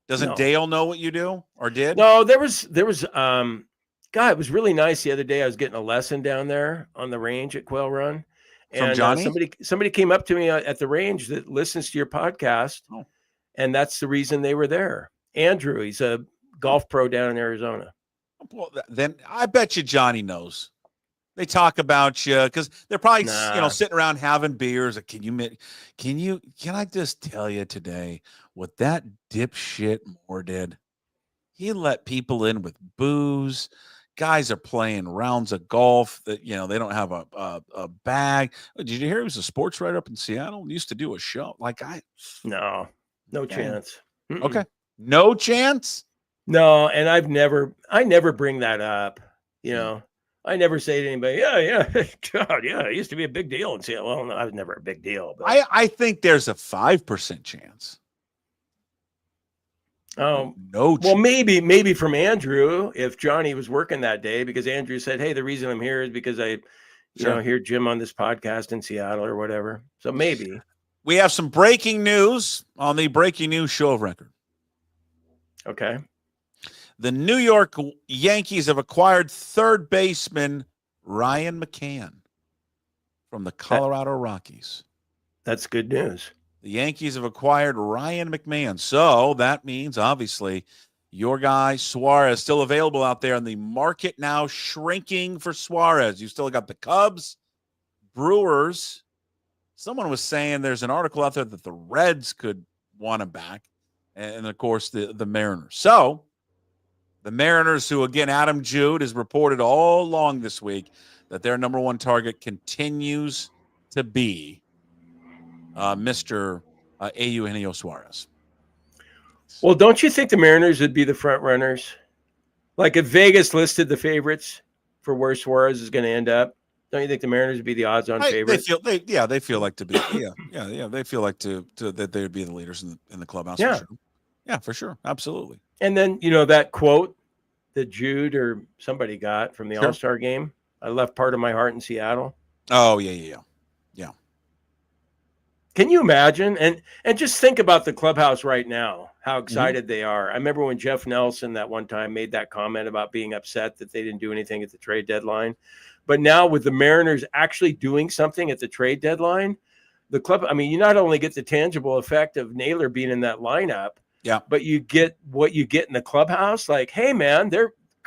Doesn't Dale know what you do or did? No, there was God, it was really nice the other day. I was getting a lesson down there on the range at Quail Run. And somebody came up to me at the range that listens to your podcast. Oh. And that's the reason they were there. Andrew, he's a golf pro down in Arizona. Well, then I bet you Johnny knows. They talk about you because they're probably sitting around having beers. Can I just tell you today what that dipshit Moore did? He let people in with booze. Guys are playing rounds of golf that they don't have a bag. Did you hear he was a sports writer up in Seattle? He used to do a show. No chance. Mm-mm. Okay. No chance? No, and I never bring that up. I never say to anybody, God, it used to be a big deal in Seattle. Well, no, I was never a big deal. But I think there's a 5% chance. No chance. Well, maybe from Andrew, if Johnny was working that day, because Andrew said, "Hey, the reason I'm here is because I hear Jim on this podcast in Seattle or whatever." So maybe. We have some breaking news on the breaking news show of record. Okay. The New York Yankees have acquired third baseman Ryan McCann from the Colorado Rockies. That's good news. The Yankees have acquired Ryan McMahon. So that means, obviously, your guy Suarez still available out there in the market now, shrinking for Suarez. You still got the Cubs, Brewers. Someone was saying there's an article out there that the Reds could want him back. And, of course, the Mariners. So the Mariners, who, again, Adam Jude has reported all along this week that their number one target continues to be Mr. Eugenio Suarez. Well, don't you think the Mariners would be the front runners? Like if Vegas listed the favorites for where Suarez is going to end up, don't you think the Mariners would be the odds-on favorites? They feel like to be. Yeah. They feel like that they would be the leaders in the clubhouse. Yeah. For sure. Yeah, for sure. Absolutely. And then, that quote that Jude or somebody got from the All-Star game, I left part of my heart in Seattle. Oh, yeah. Can you imagine? And just think about the clubhouse right now, how excited they are. I remember when Jeff Nelson that one time made that comment about being upset that they didn't do anything at the trade deadline. But now with the Mariners actually doing something at the trade deadline, the club, you not only get the tangible effect of Naylor being in that lineup, but you get what you get in the clubhouse. Like, hey, man,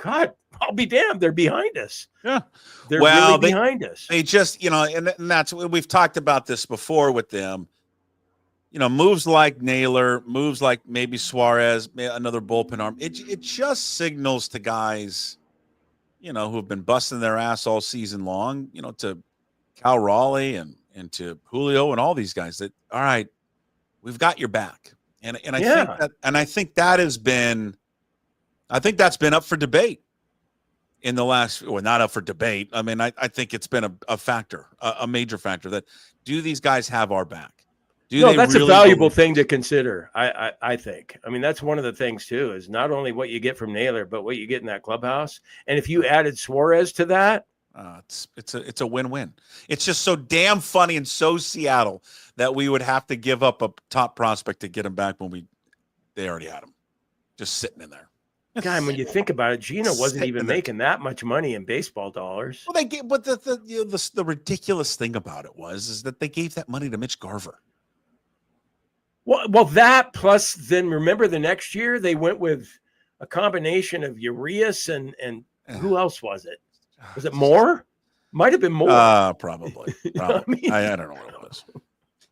I'll be damned. They're behind us. Yeah. They're really behind us. They just, and that's, we've talked about this before with them. moves like Naylor, moves like maybe Suarez, another bullpen arm. It just signals to guys, who have been busting their ass all season long, to Cal Raleigh and to Julio and all these guys that, all right, we've got your back. And I think that's been up for debate in the last, well, not up for debate. I mean, I think it's been a factor, a major factor that do these guys have our back? That's really a valuable thing to consider. I think. I mean, that's one of the things too, is not only what you get from Naylor, but what you get in that clubhouse. And if you added Suarez to that, it's a win-win. It's just so damn funny and so Seattle that we would have to give up a top prospect to get him back when they already had him, just sitting in there. God, when you think about it, Gino wasn't even making that much money in baseball dollars. Well, they gave, but the ridiculous thing about it is that they gave that money to Mitch Garver. Well, that plus then remember the next year they went with a combination of Urias and who else was it? Was it Moore? Might have been Moore. Probably. I don't know what it was.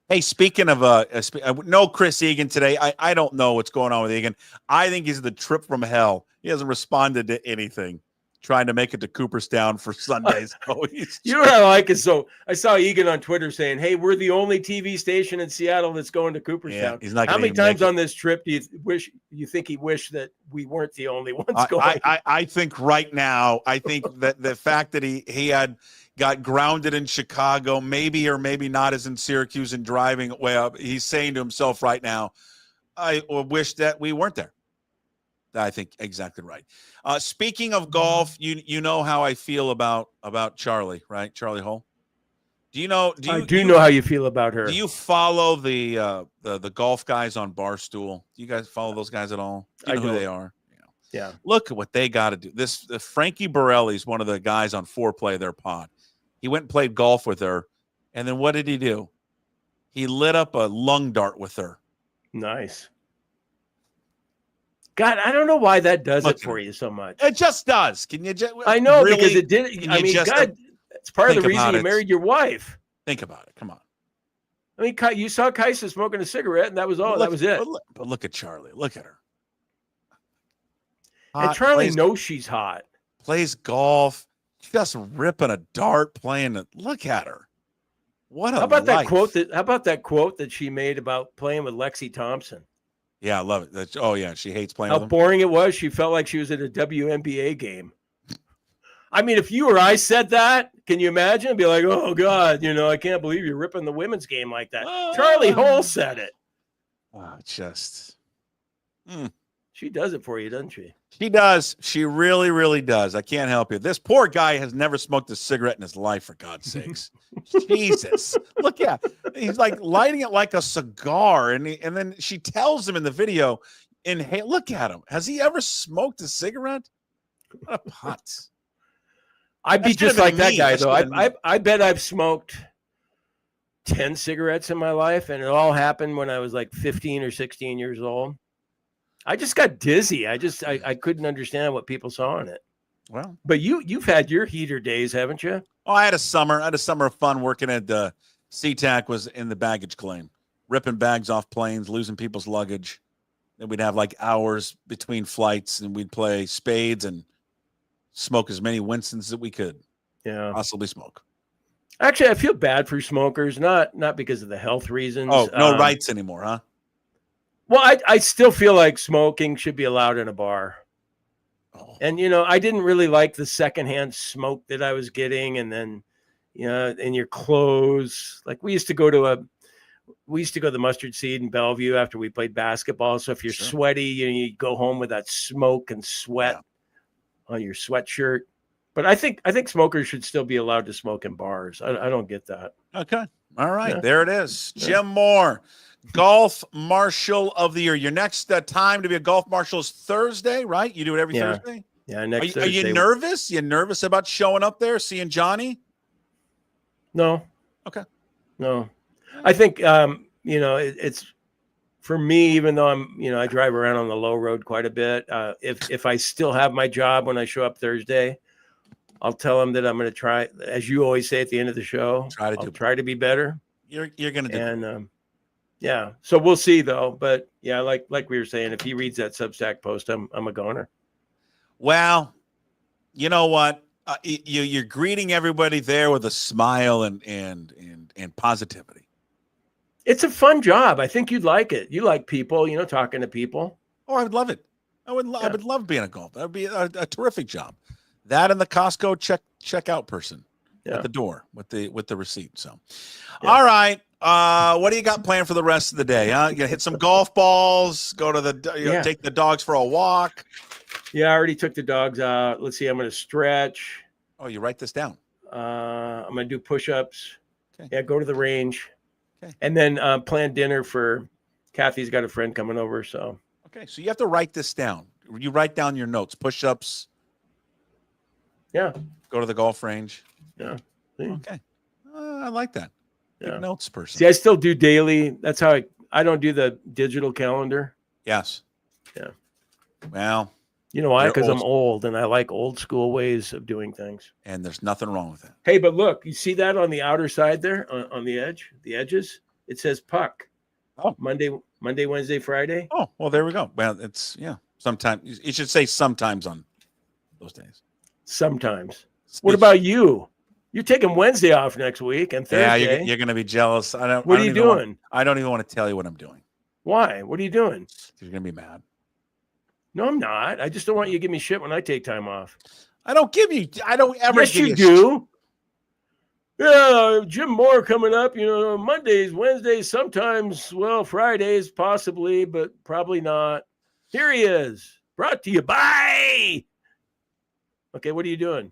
Hey, speaking of no Chris Egan today. I don't know what's going on with Egan. I think he's the trip from hell. He hasn't responded to anything. Trying to make it to Cooperstown for Sundays. You know what I like is, so I saw Egan on Twitter saying, "Hey, we're the only TV station in Seattle that's going to Cooperstown." He's not. How many times on this trip do you think he wished that we weren't the only ones going? I think right now, I think that the fact that he had got grounded in Chicago, maybe or maybe not, is in Syracuse and driving way up. He's saying to himself right now, "I wish that we weren't there." I think exactly right. Speaking of golf, you know how I feel about Charlie, right? Charlie Hull. I do know how you feel about her. Do you follow the golf guys on Barstool? Do you guys follow those guys at all? Do you know who they are? Yeah. Look at what they got to do. Frankie Borelli is one of the guys on Foreplay, their pod. He went and played golf with her, and then what did he do? He lit up a lung dart with her. Nice. God, I don't know why that does it for you so much. It just does. Can you just? I know, really, because it did. I mean, God, it's part of the reason you married your wife. Think about it. Come on. I mean, you saw Kaisa smoking a cigarette, and that was all. That was it. But look at Charlie. Look at her. And Charlie knows she's hot. Plays golf. Just ripping a dart, playing it. Look at her. What a How about that quote that she made about playing with Lexi Thompson? Yeah, I love it. Oh, yeah, she hates playing with him. How boring it was. She felt like she was at a WNBA game. I mean, if you or I said that, can you imagine? I'd be like, oh, God, I can't believe you're ripping the women's game like that. Charlie Hull said it. She does it for you, doesn't she? She does. She really, really does. I can't help you. This poor guy has never smoked a cigarette in his life, for God's sakes. Jesus. Look at he's like lighting it like a cigar. And then she tells him in the video, inhale. Look at him. Has he ever smoked a cigarette? What a putz. I'd be just like that guy, though. I bet I've smoked 10 cigarettes in my life, and it all happened when I was like 15 or 16 years old. I just got dizzy. I couldn't understand what people saw in it. Well, but you've had your heater days, haven't you? Oh, I had a summer of fun working at SeaTac. Was in the baggage claim, ripping bags off planes, losing people's luggage. Then we'd have like hours between flights, and we'd play spades and smoke as many Winstons that we could. Yeah, possibly smoke. Actually, I feel bad for smokers, not because of the health reasons. Oh, no rights anymore, huh? Well, I still feel like smoking should be allowed in a bar. Oh. And, I didn't really like the secondhand smoke that I was getting. And then, in your clothes, like we used to go to the Mustard Seed in Bellevue after we played basketball. So if you're sweaty, you go home with that smoke and sweat on your sweatshirt. But I think smokers should still be allowed to smoke in bars. I don't get that. Okay. All right. Yeah. There it is. Yeah. Jim Moore. Golf Marshal of the Year. Your next time to be a Golf Marshal is Thursday, right? You do it every Thursday? Yeah, next Thursday. Are you nervous? You nervous about showing up there, seeing Johnny? No. Okay. No. I think, it's for me, even though I drive around on the low road quite a bit, if I still have my job when I show up Thursday, I'll tell them that I'm going to try, as you always say at the end of the show, try to be better. You're going to do and Yeah. So we'll see though. But yeah, like we were saying, if he reads that Substack post, I'm a goner. Well, you know what? You're greeting everybody there with a smile and positivity. It's a fun job. I think you'd like it. You like people, talking to people. Oh, I would love it. I would love being a golf. That would be a terrific job. That and the Costco checkout person at the door with the receipt. So, all right. What do you got planned for the rest of the day? Huh? You gonna hit some golf balls? Go to take the dogs for a walk? Yeah, I already took the dogs out. Let's see. I'm going to stretch. Oh, you write this down. I'm going to do push-ups. Okay. Yeah, go to the range. Okay. And then plan dinner for Kathy's got a friend coming over. So. Okay, so you have to write this down. You write down your notes, push-ups. Yeah. Go to the golf range. Yeah. Okay. I like that. Good notes person. See, I still do daily. That's how I don't do the digital calendar. Yes. Yeah. Well. You know why? Because I'm old and I like old school ways of doing things. And there's nothing wrong with that. Hey, but look, you see that on the outer side there on the edges? It says Puck. Oh. Monday, Wednesday, Friday. Oh, well, there we go. Well, it's, sometimes. You should say sometimes on those days. Sometimes. What about you? You're taking Wednesday off next week and Thursday. Yeah, you're going to be jealous. What are you doing? I don't even want to tell you what I'm doing. Why? What are you doing? You're going to be mad. No, I'm not. I just don't want you to give me shit when I take time off. I don't ever yes, give you do. Yeah, Jim Moore coming up, Mondays, Wednesdays, sometimes, Fridays, possibly, but probably not. Here he is, brought to you by. Okay, what are you doing?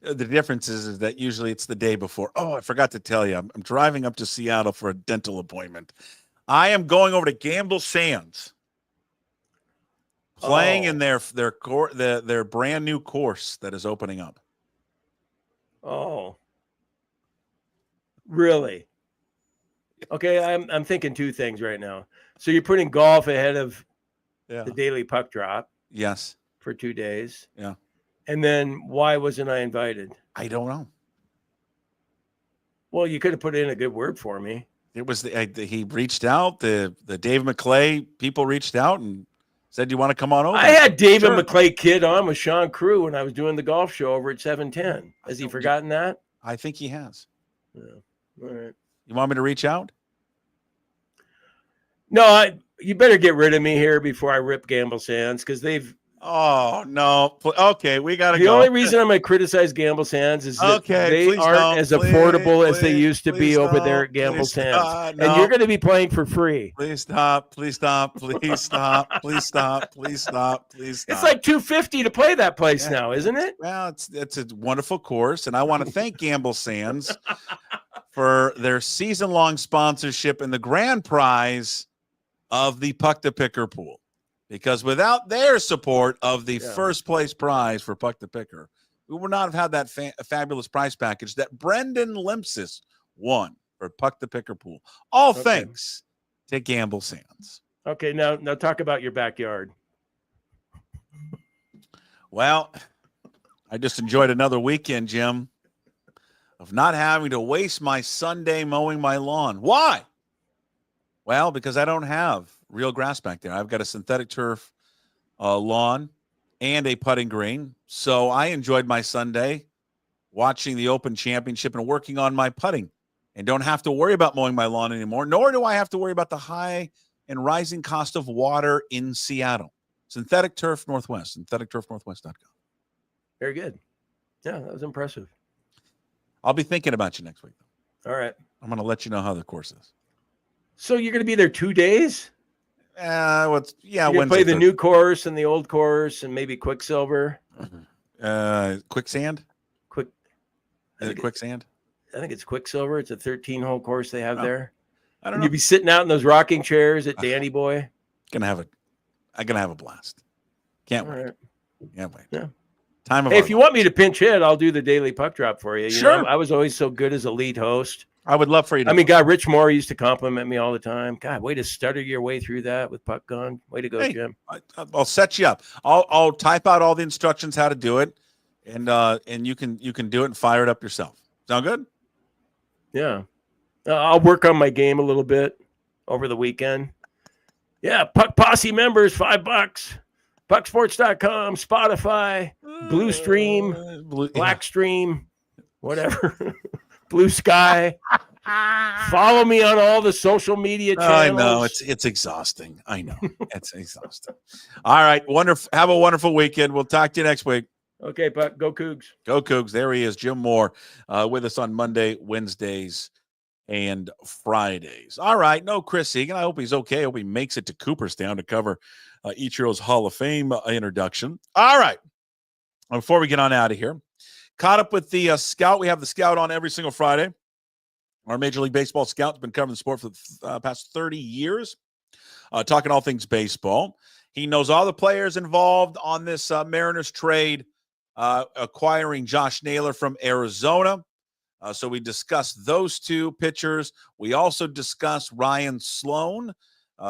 The difference is that usually it's the day before. Oh, I forgot to tell you. I'm driving up to Seattle for a dental appointment. I am going over to Gamble Sands. Playing in their brand new course that is opening up. Oh, really? Okay, I'm thinking two things right now. So you're putting golf ahead of the daily puck drop. Yes. For 2 days. Yeah. And then why wasn't I invited? I don't know. Well, you could have put in a good word for me. It was he reached out. The Dave McClay people reached out and said, "You want to come on over?" I had David McClay kid on with Sean Crew when I was doing the golf show over at 710. Has he forgotten that? I think he has. Yeah. All right. You want me to reach out? No, you better get rid of me here before I rip Gamble Sands because they've. Oh no! Okay, we gotta go. The go. only reason I'm going to criticize Gamble Sands is that they aren't as affordable as they used to be over there at Gamble Sands, and you're going to be playing for free. Please stop! Please stop! Please stop! Please stop! Please stop! Please stop! It's like $250 to play that place now, isn't it? Well, it's a wonderful course, and I want to thank Gamble Sands for their season-long sponsorship and the grand prize of the Puck the Picker pool. Because without their support of the first place prize for Puck the Picker, we would not have had that fabulous prize package that Brandyn Limpsis won for Puck the Picker pool. All thanks to Gamble Sands. Okay, now talk about your backyard. Well, I just enjoyed another weekend, Jim, of not having to waste my Sunday mowing my lawn. Why? Well, because I don't have real grass back there. I've got a synthetic turf lawn and a putting green. So I enjoyed my Sunday watching the Open Championship and working on my putting and don't have to worry about mowing my lawn anymore, nor do I have to worry about the high and rising cost of water in Seattle. Synthetic Turf Northwest, syntheticturfnorthwest.com. Very good. Yeah, that was impressive. I'll be thinking about you next week. All right. I'm going to let you know how the course is. So you're going to be there 2 days? Wednesday, play the new course and the old course and maybe Quicksilver. Quicksand. Is it Quicksand? I think it's Quicksilver. It's a 13-hole course they have there. I don't know. You'll be sitting out in those rocking chairs at Danny Boy. I'm gonna have a blast. Can't wait. Right. Can't wait. Yeah. If you want me to pinch hit, I'll do the daily puck drop for you. Sure. I was always so good as a lead host. I would love for you to. God, Rich Moore used to compliment me all the time. God, way to stutter your way through that with puck gone. Way to go, Jim. I'll set you up. I'll type out all the instructions how to do it, and you can do it and fire it up yourself. Sound good? Yeah. I'll work on my game a little bit. over the weekend. Yeah, Puck Posse members, $5. Pucksports.com, Spotify, Blue Stream, Blackstream, whatever, Blue Sky. Follow me on all the social media channels. I know it's exhausting. I know it's exhausting. All right, wonderful. Have a wonderful weekend. We'll talk to you next week. Okay, Puck, go Cougs. Go Cougs. There he is, Jim Moore, with us on Monday, Wednesdays, and Fridays. All right, no Chris Egan. I hope he's okay. I hope he makes it to Cooperstown to cover Ichiro's Hall of Fame introduction. All right, before we get on out of here, caught up with the Scout. We have the Scout on every single Friday. Our Major League Baseball scout has been covering the sport for the past 30 years, talking all things baseball. He knows all the players involved on this Mariners trade, acquiring Josh Naylor from Arizona. So we discussed those two pitchers. We also discussed Ryan Sloan,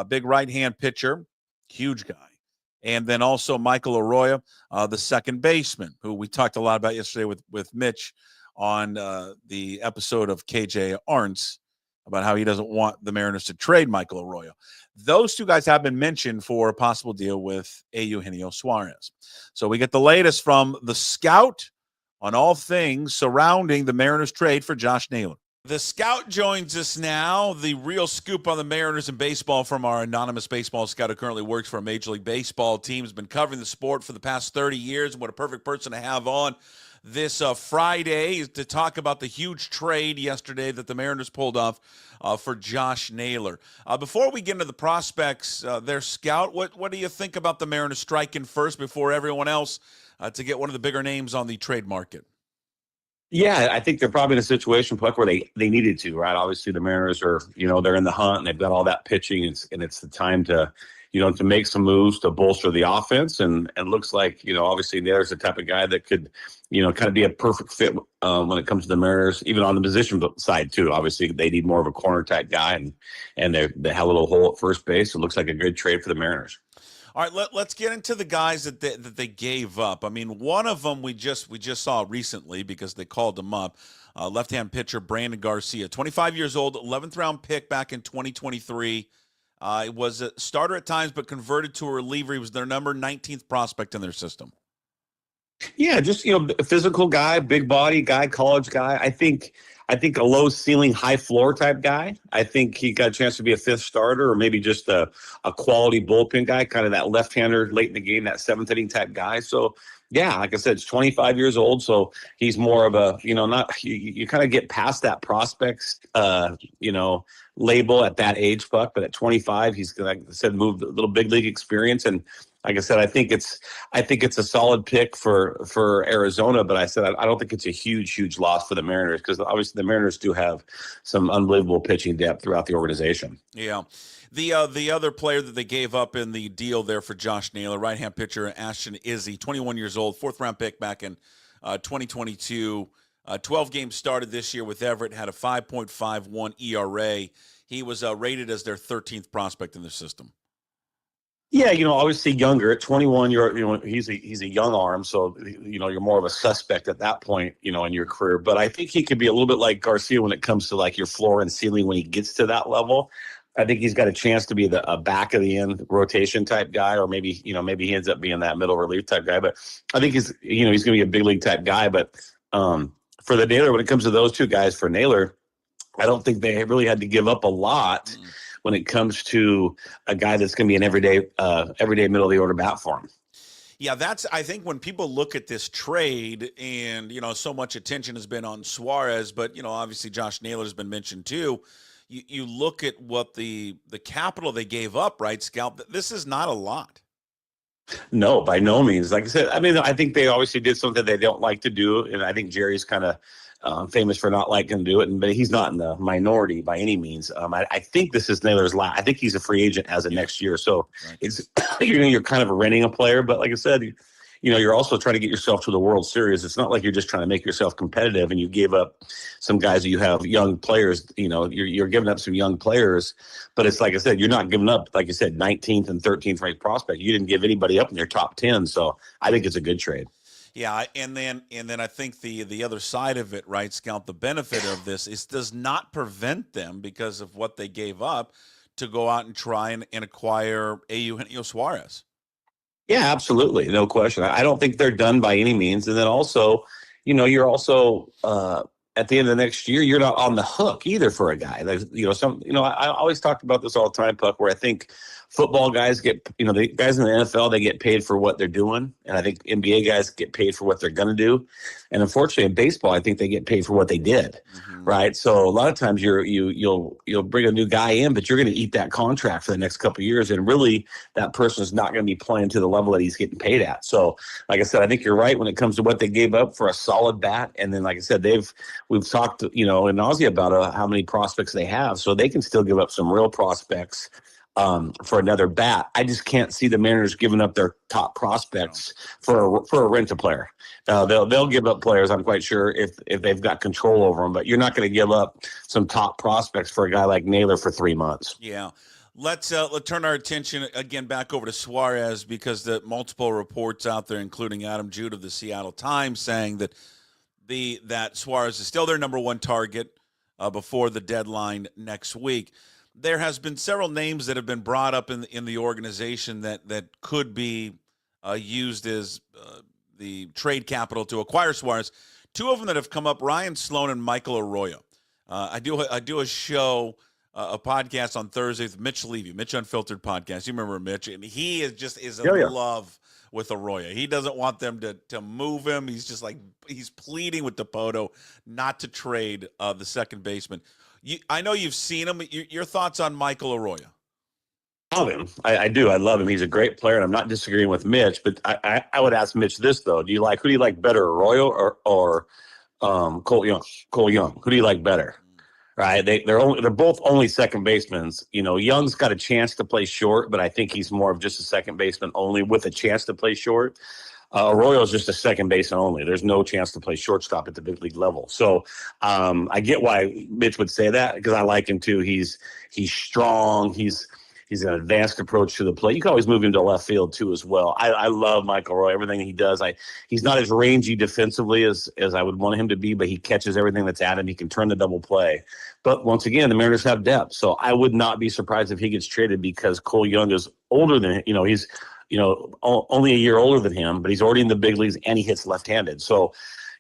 big right-hand pitcher, huge guy. And then also Michael Arroyo, the second baseman, who we talked a lot about yesterday with Mitch on the episode of KJ Arntz about how he doesn't want the Mariners to trade Michael Arroyo. Those two guys have been mentioned for a possible deal with Eugenio Suarez. So we get the latest from the Scout on all things surrounding the Mariners trade for Josh Naylor. The Scout joins us now, the real scoop on the Mariners and baseball from our anonymous baseball scout who currently works for a Major League Baseball team, has been covering the sport for the past 30 years. What a perfect person to have on this Friday is to talk about the huge trade yesterday that the Mariners pulled off for Josh Naylor. Before we get into the prospects, their Scout, what do you think about the Mariners striking first before everyone else to get one of the bigger names on the trade market? Yeah, I think they're probably in a situation, Puck, where they needed to, right? Obviously, the Mariners are, they're in the hunt and they've got all that pitching, and it's the time to, to make some moves to bolster the offense. And looks like, obviously there's the type of guy that could, kind of be a perfect fit when it comes to the Mariners, even on the position side too. Obviously, they need more of a corner type guy, and they have a little hole at first base. It looks like a good trade for the Mariners. All right, let's get into the guys that they gave up. I mean, one of them we just saw recently because they called him up. Left-hand pitcher Brandyn Garcia, 25 years old, 11th round pick back in 2023. Was a starter at times, but converted to a reliever. He was their number 19th prospect in their system. Yeah, just a physical guy, big body guy, college guy. I think a low ceiling, high floor type guy. I think he got a chance to be a fifth starter, or maybe just a quality bullpen guy, kind of that left-hander late in the game, that seventh inning type guy. So yeah, like I said, it's 25 years old, so he's more of a not you kind of get past that prospects label at that age, Puck. But at 25, he's, like I said, moved a little big league experience. And like I said, I think it's a solid pick for Arizona, but I don't think it's a huge loss for the Mariners, because obviously the Mariners do have some unbelievable pitching depth throughout the organization. Yeah. The other player that they gave up in the deal there for Josh Naylor, right-hand pitcher Ashton Izzi, 21 years old, fourth-round pick back in 2022. 12 games started this year with Everett, had a 5.51 ERA. He was rated as their 13th prospect in the system. Yeah, obviously younger at 21. He's a young arm, so you're more of a suspect at that point, in your career. But I think he could be a little bit like Garcia when it comes to like your floor and ceiling when he gets to that level. I think he's got a chance to be a back of the end rotation type guy, or maybe he ends up being that middle relief type guy. But I think he's going to be a big league type guy. But for the Naylor, when it comes to those two guys, for Naylor, I don't think they really had to give up a lot when it comes to a guy that's going to be an everyday middle of the order bat for him. Yeah, I think when people look at this trade, and so much attention has been on Suarez, but obviously Josh Naylor has been mentioned too. You look at what the capital they gave up, right, Scout? This is not a lot. No, by no means. Like I said, I think they obviously did something they don't like to do, and I think Jerry's kind of famous for not liking to do it, but he's not in the minority by any means. I think this is Naylor's last. I think he's a free agent as of next year, so right. It's you're kind of renting a player, but like I said, you're also trying to get yourself to the World Series. It's not like you're just trying to make yourself competitive and you gave up some guys that you have young players. You're giving up some young players, but it's like I said, you're not giving up, like I said, 19th and 13th ranked prospect. You didn't give anybody up in your top 10, so I think it's a good trade. Yeah, and then I think the other side of it, right, Scout, the benefit of this is does not prevent them, because of what they gave up, to go out and try and acquire a Eugenio Suarez. Yeah, absolutely. No question. I don't think they're done by any means. And then also, you're also at the end of the next year, you're not on the hook either for a guy. There's, I always talked about this all the time, Puck, where I think football guys get, the guys in the NFL, they get paid for what they're doing. And I think NBA guys get paid for what they're going to do. And unfortunately in baseball, I think they get paid for what they did. Mm-hmm. Right. So a lot of times you'll bring a new guy in, but you're going to eat that contract for the next couple of years. And really that person is not going to be playing to the level that he's getting paid at. So like I said, I think you're right when it comes to what they gave up for a solid bat. And then, like I said, we've talked, in nausea about how many prospects they have. So they can still give up some real prospects for another bat. I just can't see the Mariners giving up their top prospects for a rent-a-player. They'll give up players, I'm quite sure, if they've got control over them. But you're not going to give up some top prospects for a guy like Naylor for 3 months. Yeah. Let's turn our attention again back over to Suarez, because the multiple reports out there, including Adam Jude of the Seattle Times, saying that that Suarez is still their number one target before the deadline next week. There has been several names that have been brought up in the organization that could be used as the trade capital to acquire Suarez. Two of them that have come up: Ryan Sloan and Michael Arroyo. I do a show, a podcast on Thursday with Mitch Levy, Mitch Unfiltered Podcast. You remember Mitch, and he is in love with Arroyo. He doesn't want them to move him. He's just he's pleading with Dipoto not to trade the second baseman. I know you've seen him. Your thoughts on Michael Arroyo? I love him. I do. I love him. He's a great player, and I'm not disagreeing with Mitch. But I would ask Mitch this though: who do you like better, Arroyo or Cole Young? Cole Young. Who do you like better? Right? They're both only second basemen. Young's got a chance to play short, but I think he's more of just a second baseman only with a chance to play short. Arroyo is just a second baseman only. There's no chance to play shortstop at the big league level. So I get why Mitch would say that, because I like him too. He's strong. He's an advanced approach to the play. You can always move him to left field too as well. I love Michael Arroyo. Everything he does. He's not as rangy defensively as I would want him to be, but he catches everything that's at him. He can turn the double play. But once again, the Mariners have depth. So I would not be surprised if he gets traded, because Cole Young is older than he's only a year older than him, but he's already in the big leagues and he hits left-handed. So,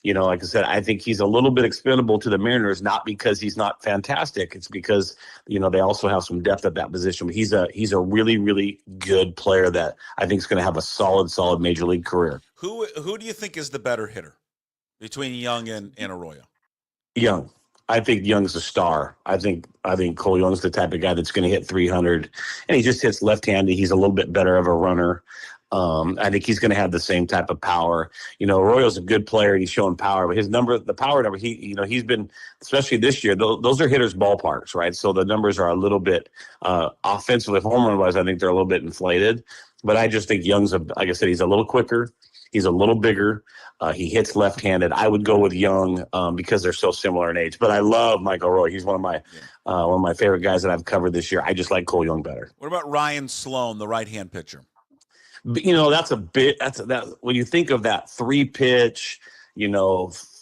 like I said, I think he's a little bit expendable to the Mariners, not because he's not fantastic. It's because, they also have some depth at that position. But he's a really, really good player that I think is going to have a solid major league career. Who do you think is the better hitter between Young and Arroyo? Young. I think Young's a star. I think Cole Young's the type of guy that's going to hit 300, and he just hits left-handed. He's a little bit better of a runner. I think he's going to have the same type of power. Arroyo's a good player. He's showing power, but the power number, he's been, especially this year, those are hitters' ballparks, right? So the numbers are a little bit offensively, home run wise, I think they're a little bit inflated. But I just think Young's, like I said, he's a little quicker. He's a little bigger. He hits left-handed. I would go with Young because they're so similar in age. But I love Michael Arroyo. He's one of my favorite guys that I've covered this year. I just like Cole Young better. What about Ryan Sloan, the right-hand pitcher? But, when you think of that 3-pitch,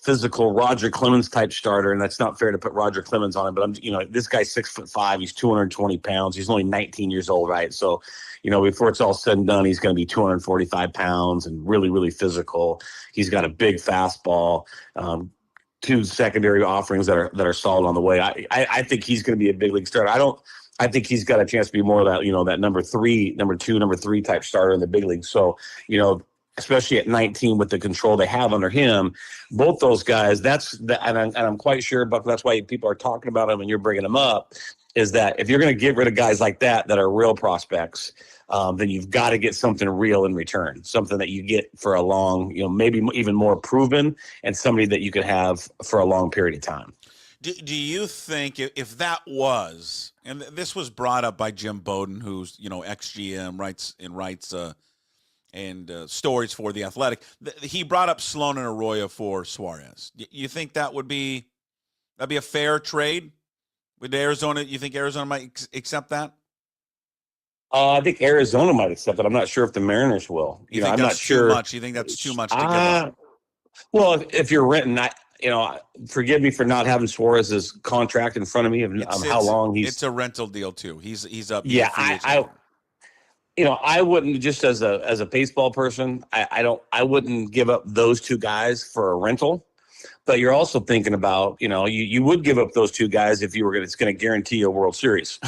physical Roger Clemens type starter, and that's not fair to put Roger Clemens on it, but this guy's 6'5", he's 220 pounds, he's only 19 years old, right? So, before it's all said and done, he's going to be 245 pounds and really, really physical. He's got a big fastball, 2 secondary offerings that are solid on the way. I think he's going to be a big league starter. I think he's got a chance to be more of that, that number 2, number 3 type starter in the big league. So, especially at 19 with the control they have under him, both those guys, and I'm quite sure, Buck, that's why people are talking about him and you're bringing him up, is that if you're going to get rid of guys like that are real prospects, then you've got to get something real in return, something that you get for a long, maybe even more proven, and somebody that you could have for a long period of time. Do you think if that was, and this was brought up by Jim Bowden, who's, ex-GM, writes stories for The Athletic, he brought up Sloan and Arroyo for Suarez. You think that'd be a fair trade with Arizona? You think Arizona might accept that? I think Arizona might accept it. I'm not sure if the Mariners will. I'm not sure. Too much? You think that's too much to give up? Well, if you're renting, forgive me for not having Suarez's contract in front of me of how long he's. It's a rental deal too. He's up. Yeah, I wouldn't, just as a baseball person, I wouldn't give up those two guys for a rental. But you're also thinking about, you would give up those two guys if it's going to guarantee you a World Series.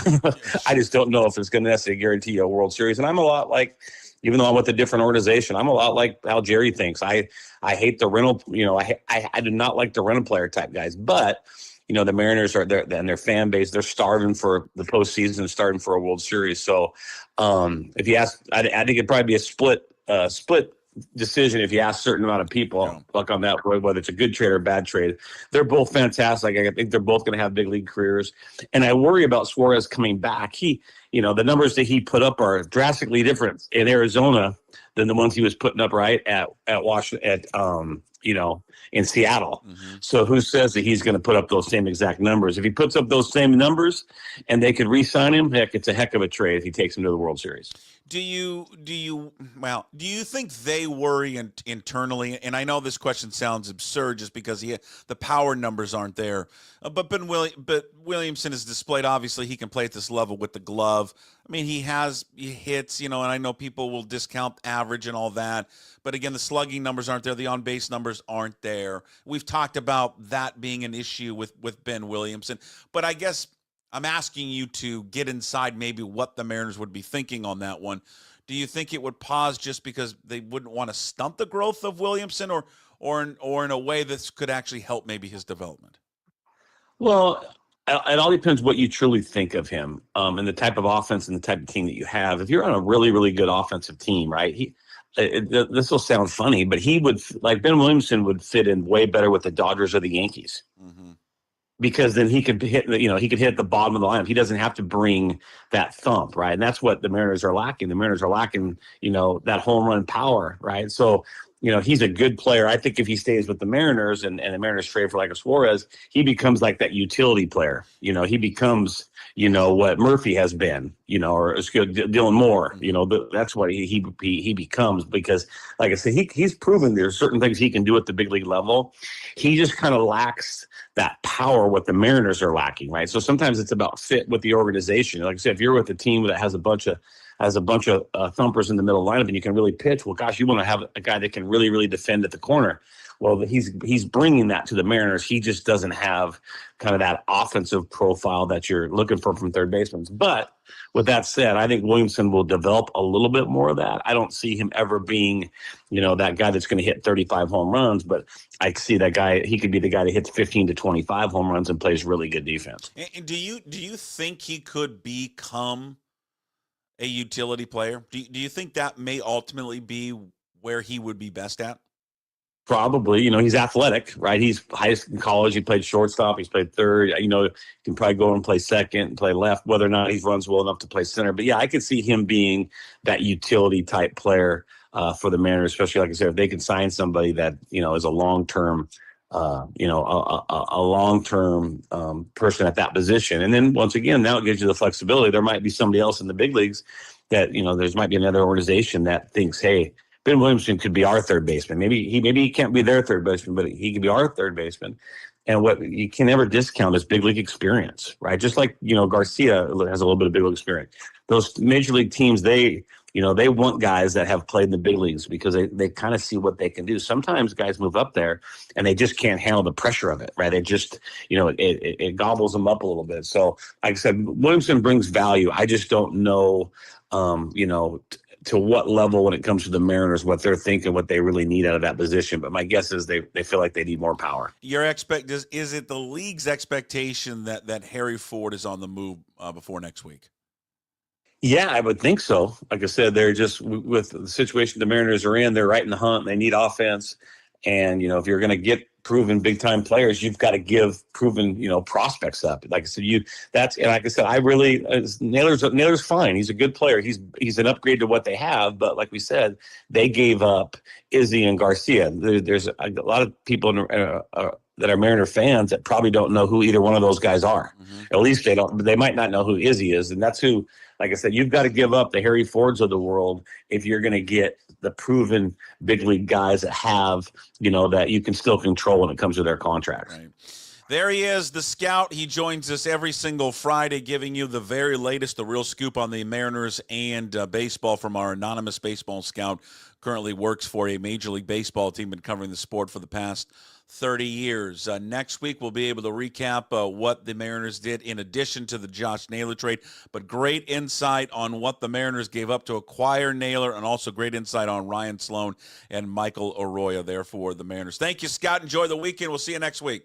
I just don't know if it's going to necessarily guarantee you a World Series. And I'm a lot like, even though I'm with a different organization, I'm a lot like how Jerry thinks. I hate the rental, I do not like the rental player type guys. But, the Mariners are there, and their fan base, they're starving for the postseason and starving for a World Series. So if you ask, I think it'd probably be a split decision if you ask a certain amount of people like on that, whether it's a good trade or a bad trade. They're both fantastic. I think they're both going to have big league careers, and I worry about Suarez coming back. The numbers that he put up are drastically different in Arizona than the ones he was putting up at Washington in Seattle. Mm-hmm. So who says that he's going to put up those same exact numbers? If he puts up those same numbers and they could re-sign him, heck, it's a heck of a trade if he takes him to the World Series. Do you think they worry internally? And I know this question sounds absurd just because the power numbers aren't there. But Williamson has displayed, obviously, he can play at this level with the glove. I mean, he hits, and I know people will discount average and all that. But again, the slugging numbers aren't there. The on-base numbers aren't there. We've talked about that being an issue with Ben Williamson. But I guess I'm asking you to get inside maybe what the Mariners would be thinking on that one. Do you think it would pause just because they wouldn't want to stunt the growth of Williamson, or in a way that could actually help maybe his development? Well, it all depends what you truly think of him, and the type of offense and the type of team that you have. If you're on a really, really good offensive team, right? This will sound funny, but he would, like Ben Williamson, would fit in way better with the Dodgers or the Yankees. Mm-hmm. Because then he could hit the bottom of the lineup. He doesn't have to bring that thump, right? And that's what the Mariners are lacking. The Mariners are lacking, that home run power, right? So, he's a good player. I think if he stays with the Mariners and the Mariners trade for like a Suarez, he becomes like that utility player. He becomes, what Murphy has been, or Dylan Moore. That's what he becomes, because, like I said, he's proven there's certain things he can do at the big league level. He just kind of lacks that power what the Mariners are lacking, right? So sometimes it's about fit with the organization. Like I said, if you're with a team that has a bunch of thumpers in the middle lineup and you can really pitch, well, gosh, you want to have a guy that can really, really defend at the corner. Well, he's bringing that to the Mariners. He just doesn't have kind of that offensive profile that you're looking for from third basemen. But with that said, I think Williamson will develop a little bit more of that. I don't see him ever being, that guy that's going to hit 35 home runs, but I see that guy. He could be the guy that hits 15 to 25 home runs and plays really good defense. And do you think he could become a utility player? Do you think that may ultimately be where he would be best at? Probably. He's athletic, right? He's highest in college. He played shortstop. He's played third. He can probably go and play second and play left, whether or not he runs well enough to play center. But, yeah, I could see him being that utility type player for the Mariners, especially, like I said, if they can sign somebody that, is a long-term a long-term person at that position. And then once again, now it gives you the flexibility. There might be somebody else in the big leagues that, there's might be another organization that thinks, hey, Ben Williamson could be our third baseman. Maybe he can't be their third baseman, but he could be our third baseman. And what you can never discount is big league experience, right? Just like, Garcia has a little bit of big league experience. Those major league teams, they want guys that have played in the big leagues because they kind of see what they can do. Sometimes guys move up there and they just can't handle the pressure of it, right? It just, it gobbles them up a little bit. So like I said, Williamson brings value. I just don't know, to what level when it comes to the Mariners, what they're thinking, what they really need out of that position. But my guess is they feel like they need more power. Is it the league's expectation that Harry Ford is on the move before next week? Yeah, I would think so. Like I said, they're just, with the situation the Mariners are in, they're right in the hunt. They need offense. And, if you're going to get proven big time players, you've got to give proven, prospects up. Like I said, and like I said, Naylor's fine. He's a good player. He's an upgrade to what they have. But like we said, they gave up Izzi and Garcia. There's a lot of people that are Mariner fans that probably don't know who either one of those guys are. Mm-hmm. At least they might not know who Izzi is. And that's who, like I said, you've got to give up the Harry Fords of the world if you're going to get the proven big league guys that have, that you can still control when it comes to their contracts. Right. There he is, the scout. He joins us every single Friday, giving you the very latest, the real scoop on the Mariners and baseball from our anonymous baseball scout. Currently works for a Major League Baseball team, been covering the sport for the past 30 years. Next week, we'll be able to recap what the Mariners did in addition to the Josh Naylor trade, but great insight on what the Mariners gave up to acquire Naylor, and also great insight on Ryan Sloan and Michael Arroyo there for the Mariners. Thank you, Scott. Enjoy the weekend. We'll see you next week.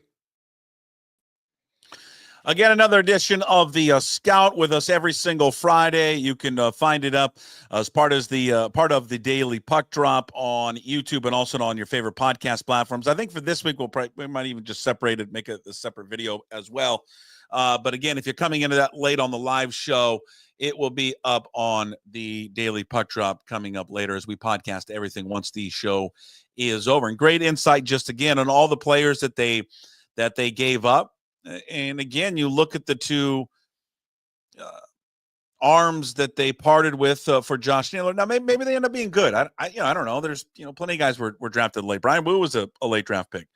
Again, another edition of the Scout with us every single Friday. You can find it up as part of the daily puck drop on YouTube and also on your favorite podcast platforms. I think for this week we might even just separate it, make a separate video as well. But again, if you're coming into that late on the live show, it will be up on the daily puck drop coming up later as we podcast everything once the show is over. And great insight just again on all the players that they gave up. And again, you look at the two arms that they parted with for Josh Naylor. Now, maybe they end up being good. I don't know. There's plenty of guys were drafted late. Brian Wu was a late draft pick.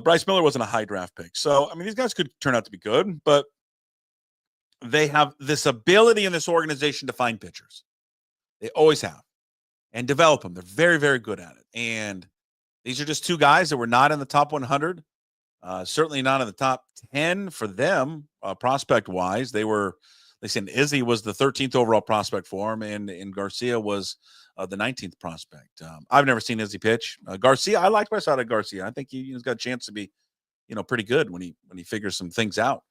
Bryce Miller wasn't a high draft pick. So I mean, these guys could turn out to be good, but they have this ability in this organization to find pitchers. They always have, and develop them. They're very, very good at it. And these are just two guys that were not in the top 100. Certainly not in the top 10 for them, prospect-wise. They said Izzi was the 13th overall prospect for him, and Garcia was the 19th prospect. I've never seen Izzi pitch. Garcia, I liked what I saw of Garcia. I think he's got a chance to be, pretty good when he figures some things out.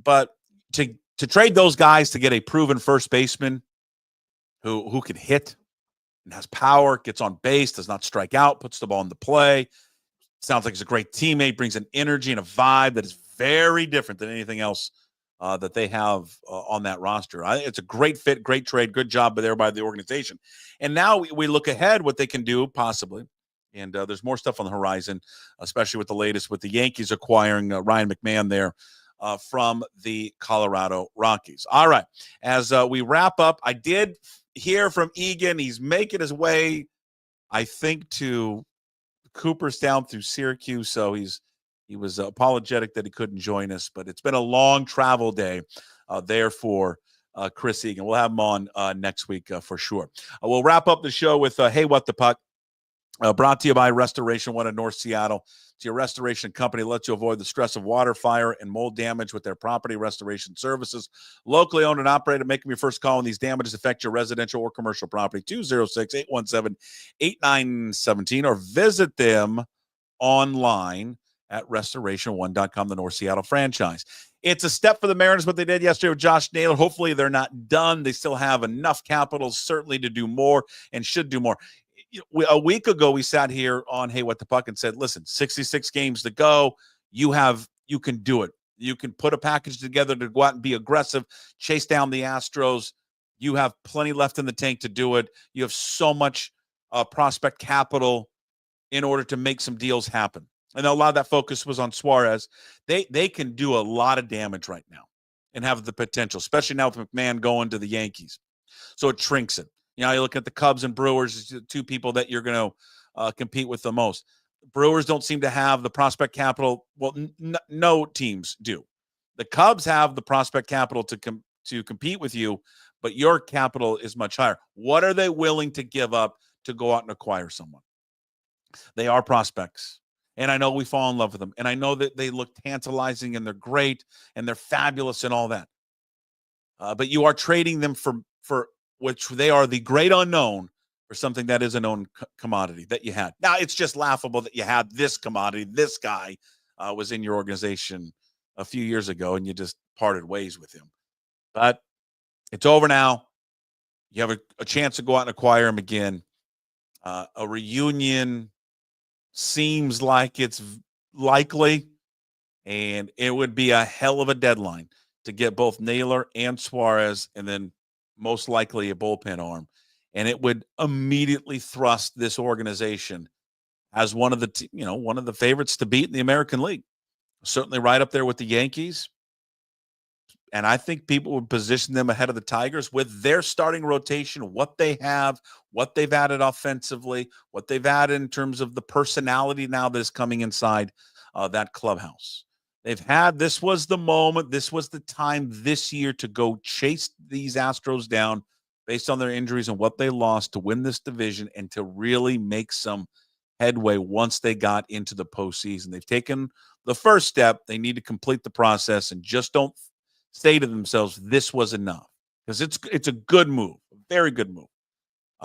But to trade those guys to get a proven first baseman who can hit and has power, gets on base, does not strike out, puts the ball into play, sounds like he's a great teammate, brings an energy and a vibe that is very different than anything else that they have on that roster. It's a great fit, great trade, good job there by the organization. And now we look ahead what they can do possibly. And there's more stuff on the horizon, especially with the latest with the Yankees acquiring Ryan McMahon there from the Colorado Rockies. All right. As we wrap up, I did hear from Egan. He's making his way, I think, to Cooperstown through Syracuse, so he was apologetic that he couldn't join us, but it's been a long travel day there for Chris Egan. We'll have him on next week for sure. We'll wrap up the show with Hey, What the Puck, brought to you by Restoration One in North Seattle. It's your restoration company that lets you avoid the stress of water, fire, and mold damage with their property restoration services. Locally owned and operated. Make them your first call when these damages affect your residential or commercial property. 206-817-8917 or visit them online at restoration1.com, the North Seattle franchise. It's a step for the Mariners, what they did yesterday with Josh Naylor. Hopefully they're not done. They still have enough capital, certainly, to do more and should do more. A week ago, we sat here on Hey, What the Puck and said, listen, 66 games to go. You can do it. You can put a package together to go out and be aggressive, chase down the Astros. You have plenty left in the tank to do it. You have so much prospect capital in order to make some deals happen. And a lot of that focus was on Suarez. They can do a lot of damage right now and have the potential, especially now with McMahon going to the Yankees. So it shrinks it. You look at the Cubs and Brewers, two people that you're going to compete with the most. Brewers don't seem to have the prospect capital. Well, no teams do. The Cubs have the prospect capital to compete with you, but your capital is much higher. What are they willing to give up to go out and acquire someone? They are prospects. And I know we fall in love with them. And I know that they look tantalizing and they're great and they're fabulous and all that. But you are trading them for which they are the great unknown for something that is a known commodity that you had. Now, it's just laughable that you had this commodity. This guy was in your organization a few years ago and you just parted ways with him. But it's over now. You have a chance to go out and acquire him again. A reunion seems like it's likely, and it would be a hell of a deadline to get both Naylor and Suarez, and then most likely a bullpen arm. And it would immediately thrust this organization as one of the favorites to beat in the American League. Certainly right up there with the Yankees And I think people would position them ahead of the Tigers with their starting rotation, what they have, what they've added offensively, what they've added in terms of the personality now that is coming inside that clubhouse. This was the moment, this was the time this year to go chase these Astros down based on their injuries and what they lost to win this division and to really make some headway once they got into the postseason. They've taken the first step. They need to complete the process and just don't say to themselves, this was enough. Because it's a good move, a very good move.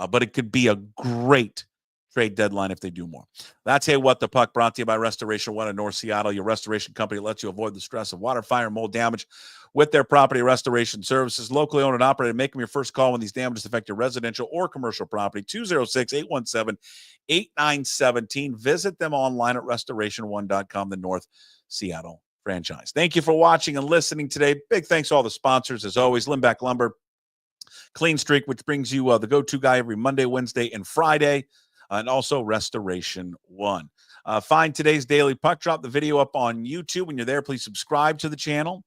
But it could be a great trade deadline if they do more. That's Hey What the Puck, brought to you by Restoration One in North Seattle. Your restoration company lets you avoid the stress of water, fire, and mold damage with their property restoration services. Locally owned and operated. Make them your first call when these damages affect your residential or commercial property. 206-817-8917. Visit them online at restoration1.com, the North Seattle franchise. Thank you for watching and listening today. Big thanks to all the sponsors, as always. Lindback Lumber, Clean Streak, which brings you the go-to guy every Monday, Wednesday, and Friday, and also Restoration One. Find today's Daily Puck Drop, the video up on YouTube. When you're there, please subscribe to the channel.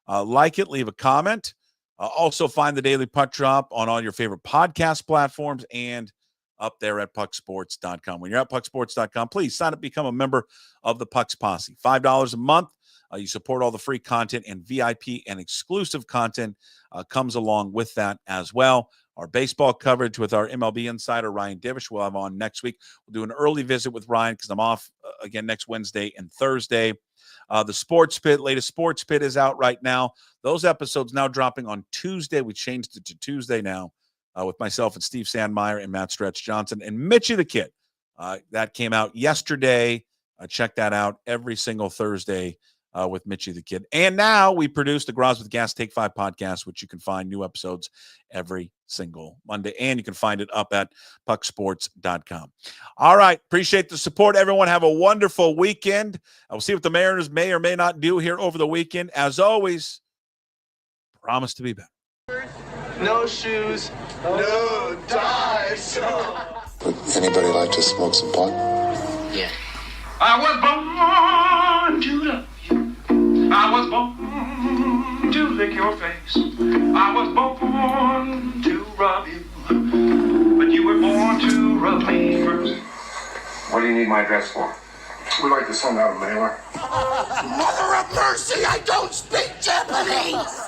Like it, leave a comment. Also find the Daily Puck Drop on all your favorite podcast platforms and up there at pucksports.com. When you're at pucksports.com, please sign up, become a member of the Pucks Posse. $5 a month. You support all the free content, and VIP and exclusive content comes along with that as well. Our baseball coverage with our MLB insider, Ryan Divish, we'll have on next week. We'll do an early visit with Ryan because I'm off again next Wednesday and Thursday. The Sports Pit, latest Sports Pit is out right now. Those episodes now dropping on Tuesday. We changed it to Tuesday now with myself and Steve Sandmeyer and Matt Stretch Johnson and Mitchie the Kid. That came out yesterday. Check that out every single Thursday with Mitchie the Kid. And now we produce the Graz with Gas Take 5 podcast, which you can find new episodes every single Monday. And you can find it up at pucksports.com. All right. Appreciate the support, everyone. Have a wonderful weekend. We'll see what the Mariners may or may not do here over the weekend. As always, promise to be better. No shoes, no ties. Would anybody like to smoke some pot? Yeah. I was born to love you. I was born to lick your face. I was born to rub you. But you were born to rub me first. What do you need my address for? We'd like to send out a mailer. Mother of mercy, I don't speak Japanese!